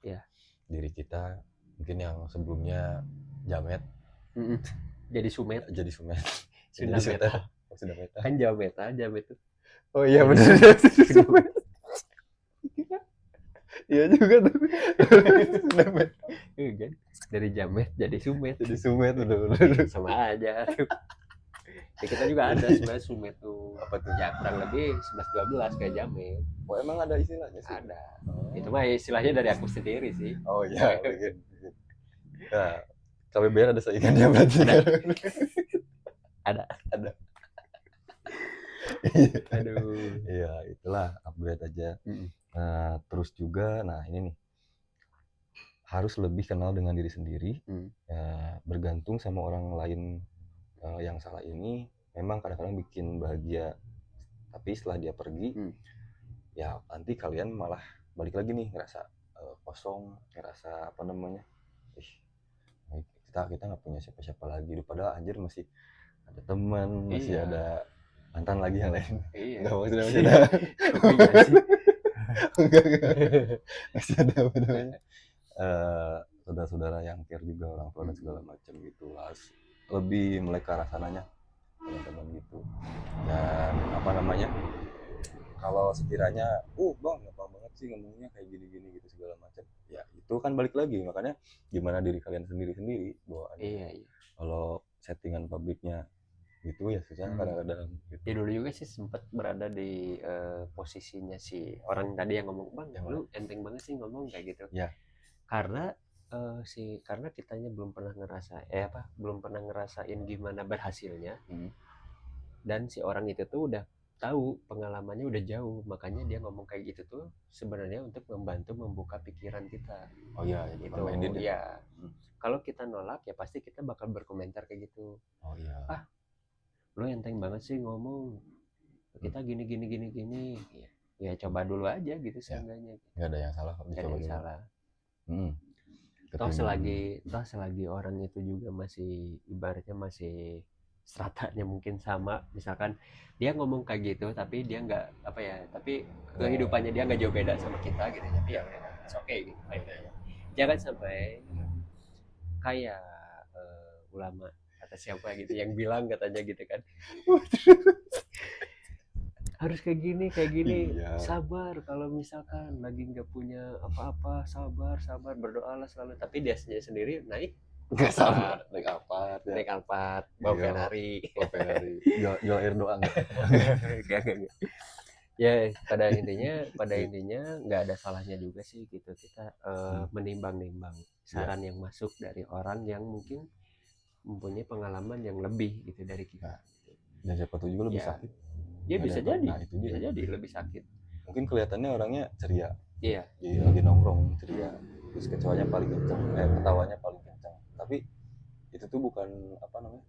[SPEAKER 2] diri kita. Mungkin yang sebelumnya jamet
[SPEAKER 1] jadi sumet
[SPEAKER 2] sudah meta
[SPEAKER 1] kan jamet tuh.
[SPEAKER 2] Oh iya benar. Iya juga tuh. Sumet
[SPEAKER 1] kan dari jamet jadi sumet
[SPEAKER 2] udah
[SPEAKER 1] sama aja tuh. Ya kita juga ada sebenarnya sumet tuh.
[SPEAKER 2] Apa tuh?
[SPEAKER 1] Ya kurang lebih 11-12 kayak jamet.
[SPEAKER 2] Oh emang ada istilahnya sih?
[SPEAKER 1] Ada. Itu mah istilahnya dari aku sendiri sih.
[SPEAKER 2] Oh iya. Nah, KBBR ada saingannya berarti.
[SPEAKER 1] Ada.
[SPEAKER 2] Aduh. Iya itulah upgrade aja. Nah, terus juga, ini nih harus lebih kenal dengan diri sendiri. Bergantung sama orang lain yang salah ini memang kadang-kadang bikin bahagia, tapi setelah dia pergi ya nanti kalian malah balik lagi nih ngerasa kosong, ngerasa kita nggak punya siapa-siapa lagi, padahal anjir masih ada teman, masih ada mantan lagi yang lain. Nggak maksudnya masih ada masih ada apa namanya saudara-saudara yang care juga, orang tua dan segala macam gitu. Harus lebih melek ke arah sananya teman-teman gitu. Dan kalau sekiranya bang gampang banget sih ngomongnya kayak gini-gini gitu segala macam, ya itu kan balik lagi, makanya gimana diri kalian sendiri bawaannya. Kalau settingan publiknya gitu ya susah kadang-kadang gitu.
[SPEAKER 1] Ya dulu juga sih sempat berada di posisinya si orang tadi yang ngomong, bang lu enteng banget sih ngomong kayak gitu
[SPEAKER 2] ya.
[SPEAKER 1] Karena karena kitanya belum pernah ngerasain gimana berhasilnya. Dan si orang itu tuh udah tahu pengalamannya udah jauh, makanya dia ngomong kayak gitu tuh sebenarnya untuk membantu membuka pikiran kita.
[SPEAKER 2] Oh iya
[SPEAKER 1] gitu ya. Kalau kita nolak ya pasti kita bakal berkomentar kayak gitu.
[SPEAKER 2] Oh iya.
[SPEAKER 1] Lo enteng banget sih ngomong, kita gini ya coba dulu aja gitu seenggaknya.
[SPEAKER 2] Nggak ada yang salah kok,
[SPEAKER 1] nggak ada yang salah. Toh selagi orang itu juga masih ibaratnya masih stratanya mungkin sama, misalkan dia ngomong kayak gitu tapi dia nggak tapi kehidupannya dia nggak jauh beda sama kita gitu, tapi ya it's okay gitu. Jangan sampai kayak ulama atau siapa gitu yang bilang katanya gitu kan harus kayak gini sabar, kalau misalkan lagi nggak punya apa-apa sabar berdoalah selalu, tapi dia sendiri naik
[SPEAKER 2] nggak sabar
[SPEAKER 1] naik Alphard bawa Ferrari
[SPEAKER 2] jual air doang
[SPEAKER 1] enggak. Ya pada intinya nggak ada salahnya juga sih gitu kita menimbang-nimbang saran yang masuk dari orang yang mungkin mempunyai pengalaman yang lebih gitu dari kita.
[SPEAKER 2] Dan siapa tahu juga lebih sakit.
[SPEAKER 1] Ya bisa jadi. Bisa jadi lebih sakit.
[SPEAKER 2] Mungkin kelihatannya orangnya ceria.
[SPEAKER 1] Iya.
[SPEAKER 2] Jadi lagi nongkrong ceria. Terus ketawanya paling kencang. Tapi itu tuh bukan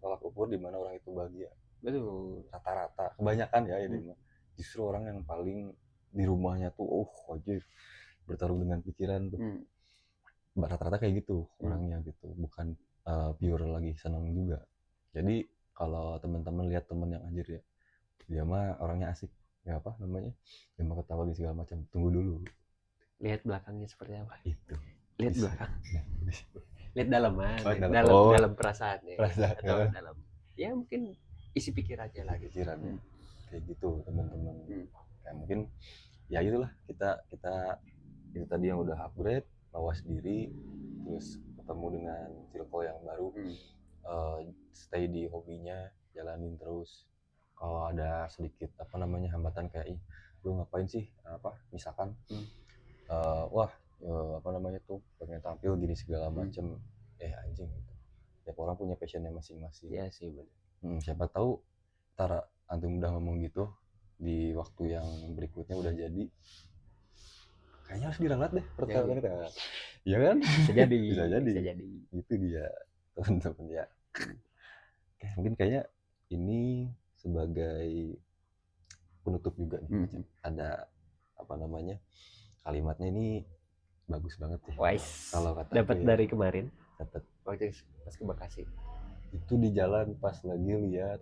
[SPEAKER 2] tolak ukur di mana orang itu bahagia.
[SPEAKER 1] Betul.
[SPEAKER 2] Rata-rata kebanyakan ya ini mah. Justru orang yang paling di rumahnya tuh wajib bertarung dengan pikiran tuh. Rata-rata kayak gitu orangnya gitu. Bukan pure lagi senang juga. Jadi kalau teman-teman lihat teman yang anjir ya, dia mah orangnya asik, dia mau ketawa di segala macam, tunggu dulu,
[SPEAKER 1] lihat belakangnya seperti apa.
[SPEAKER 2] Itu
[SPEAKER 1] lihat belakang, lihat dalaman, dalam perasaannya atau dalam ya mungkin isi pikirannya lagi
[SPEAKER 2] kayak gitu teman-teman. Kayak mungkin ya itulah kita itu tadi yang udah upgrade, mawas diri, terus bertemu dengan circle yang baru, stay di hobinya, jalanin terus. Kalau ada sedikit hambatan kayak lu ngapain sih misalkan pengen tampil gini segala macem, anjing gitu. Tiap orang punya passionnya masing-masing.
[SPEAKER 1] Iya sih benar.
[SPEAKER 2] Siapa tahu ntar antum udah ngomong gitu di waktu yang berikutnya udah jadi, kayaknya harus diralat deh pertanyaan kita. Iya kan?
[SPEAKER 1] Bisa jadi.
[SPEAKER 2] Bisa jadi. Itu dia teman-teman ya. Mungkin kayaknya ini sebagai penutup juga nih. Ada kalimatnya ini bagus banget sih.
[SPEAKER 1] Kalau kata dapat dari kemarin.
[SPEAKER 2] Dapat
[SPEAKER 1] waktu pas ke Bekasi.
[SPEAKER 2] Itu di jalan pas lagi lihat,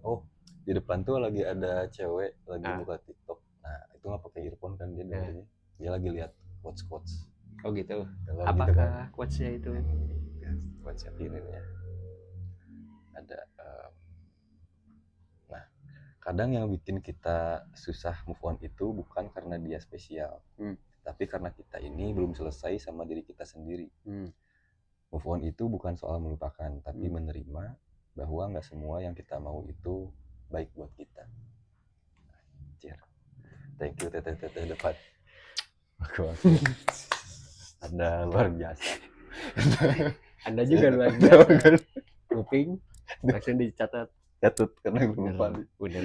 [SPEAKER 2] di depan tuh lagi ada cewek lagi buka TikTok. Nah, itu nggak pakai earphone kan dia dengernya. Dia lagi lihat quotes.
[SPEAKER 1] Oh gitu. Apakah gitu kan? Quotes-nya itu?
[SPEAKER 2] Quotes-nya ini ya. Ada kadang yang bikin kita susah move on itu bukan karena dia spesial, tapi karena kita ini belum selesai sama diri kita sendiri. Move on itu bukan soal melupakan, tapi menerima bahwa nggak semua yang kita mau itu baik buat kita. Anjir. Thank you teteh dapat. Anda luar biasa.
[SPEAKER 1] Anda juga luar biasa. Kuping langsung dicatat.
[SPEAKER 2] Karena lupa.
[SPEAKER 1] Udah.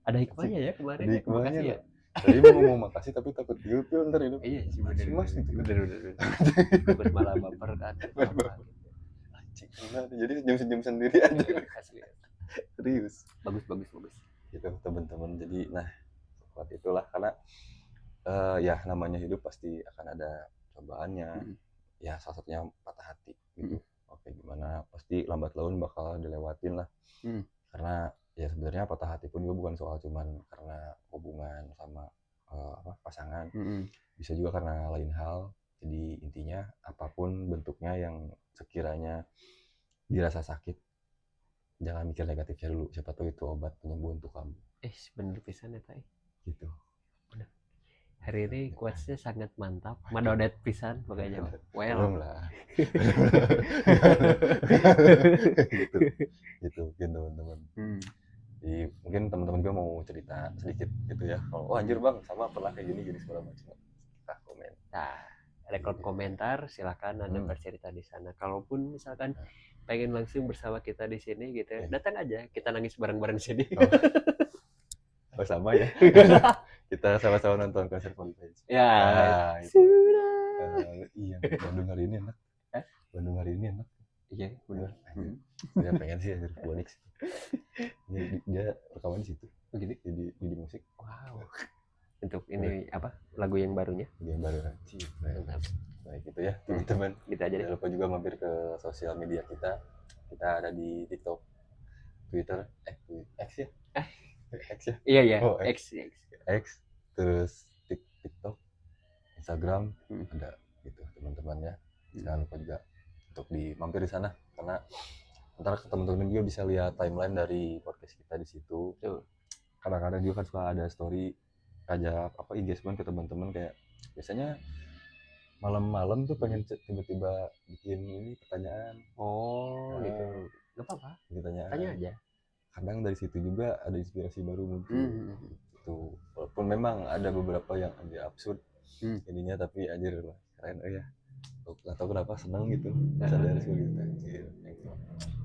[SPEAKER 1] Ada hikmahnya ya kemarin.
[SPEAKER 2] Ada hikmahnya ya. Tadi mau ngomong makasih tapi takut diupil ntar itu.
[SPEAKER 1] Iya sih bener.
[SPEAKER 2] Mas gitu.
[SPEAKER 1] Bener. Takut malah baper kan.
[SPEAKER 2] Anjing. Jadi senyum sendiri aja. Serius.
[SPEAKER 1] Bagus.
[SPEAKER 2] Gitu teman-teman. Jadi buat itulah karena ya namanya hidup pasti akan ada cobaannya. Ya salah satunya patah hati gitu. Oke, gimana pasti lambat laun bakal dilewatin lah. Karena ya sebenarnya patah hati pun juga bukan soal cuman karena hubungan sama pasangan. Bisa juga karena lain hal. Jadi intinya apapun bentuknya yang sekiranya dirasa sakit, jangan mikir negatifnya dulu. Siapa tahu itu obat penyembuh untuk kamu.
[SPEAKER 1] Bener pisan ya tay.
[SPEAKER 2] Gitu.
[SPEAKER 1] Bener. Hari ini quotes-nya sangat mantap, madodet pisan makanya.
[SPEAKER 2] Belum lah. gitu teman-teman. Jadi mungkin teman-teman juga mau cerita sedikit gitu ya. Kalau anjir bang sama pernah kayak gini segala macam. Kita komen.
[SPEAKER 1] Ada komentar silakan Anda bercerita di sana. Kalaupun misalkan pengen langsung bersama kita di sini gitu, datang aja kita nangis bareng-bareng sini.
[SPEAKER 2] Sama ya. Kita sama-sama nonton konser Coldplay.
[SPEAKER 1] Ya.
[SPEAKER 2] Iya, Bandung hari ini enak. Bandung hari ini enak.
[SPEAKER 1] Iya, benar.
[SPEAKER 2] Saya pengen sih dari Bonix. Dia rekaman di situ. Begitu di musik.
[SPEAKER 1] Wow. Untuk ini lagu yang barunya?
[SPEAKER 2] Yang baru. Mantap. Baik gitu ya, teman-teman.
[SPEAKER 1] Gitu aja deh.
[SPEAKER 2] Jangan lupa juga mampir ke sosial media kita. Kita ada di TikTok, Twitter, X ya? X ya?
[SPEAKER 1] Iya.
[SPEAKER 2] X, terus TikTok, Instagram, ada gitu teman-teman ya. Jangan lupa juga untuk mampir di sana karena ntar teman-teman juga bisa lihat timeline dari podcast kita di situ. Kadang-kadang juga kan suka ada story ajak engagement ke teman-teman kayak biasanya malam-malam tuh pengen tiba-tiba bikin ini pertanyaan.
[SPEAKER 1] Gitu. Gak apa-apa. Tanya aja.
[SPEAKER 2] Kadang dari situ juga ada inspirasi baru muncul. Gitu. Walaupun memang ada beberapa yang agak absurd ininya tapi anjir lah keren ya. Gak tau kenapa seneng gitu bisa dari situ gitu. Anjir.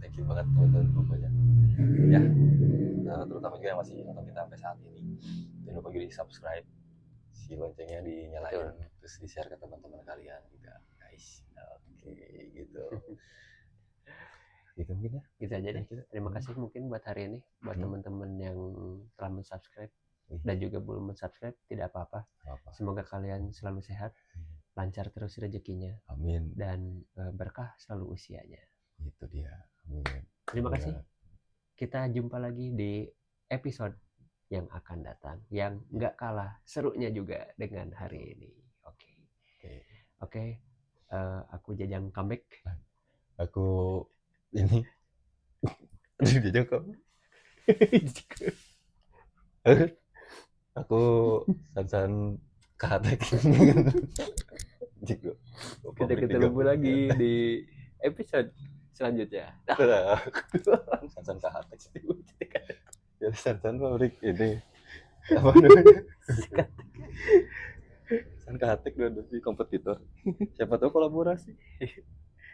[SPEAKER 2] Thank you banget teman-teman pokoknya. Ya. Terutama juga yang masih nonton kita sampai saat ini. Jangan lupa juga di subscribe. Si loncengnya dinyalain terus di share ke teman-teman kalian juga guys. Oke gitu. Gitu mungkin ya.
[SPEAKER 1] Gitu aja deh. Terima kasih mungkin buat hari ini buat teman-teman yang telah mensubscribe dan juga belum mensubscribe tidak apa-apa. Semoga kalian selalu sehat, lancar terus rezekinya.
[SPEAKER 2] Amin.
[SPEAKER 1] Dan berkah selalu usianya.
[SPEAKER 2] Itu dia. Amin.
[SPEAKER 1] Terima kasih. Kita jumpa lagi di episode yang akan datang yang nggak kalah serunya juga dengan hari ini. Oke. Aku Jajang comeback.
[SPEAKER 2] Aku ini Jajang comeback. Aku Sansan Katek.
[SPEAKER 1] Kita ketemu lagi di episode selanjutnya.
[SPEAKER 2] Sansan kahatek. Ya sansan pabrik ini apa namanya? San kahatek dua kompetitor. Siapa tahu kolaborasi.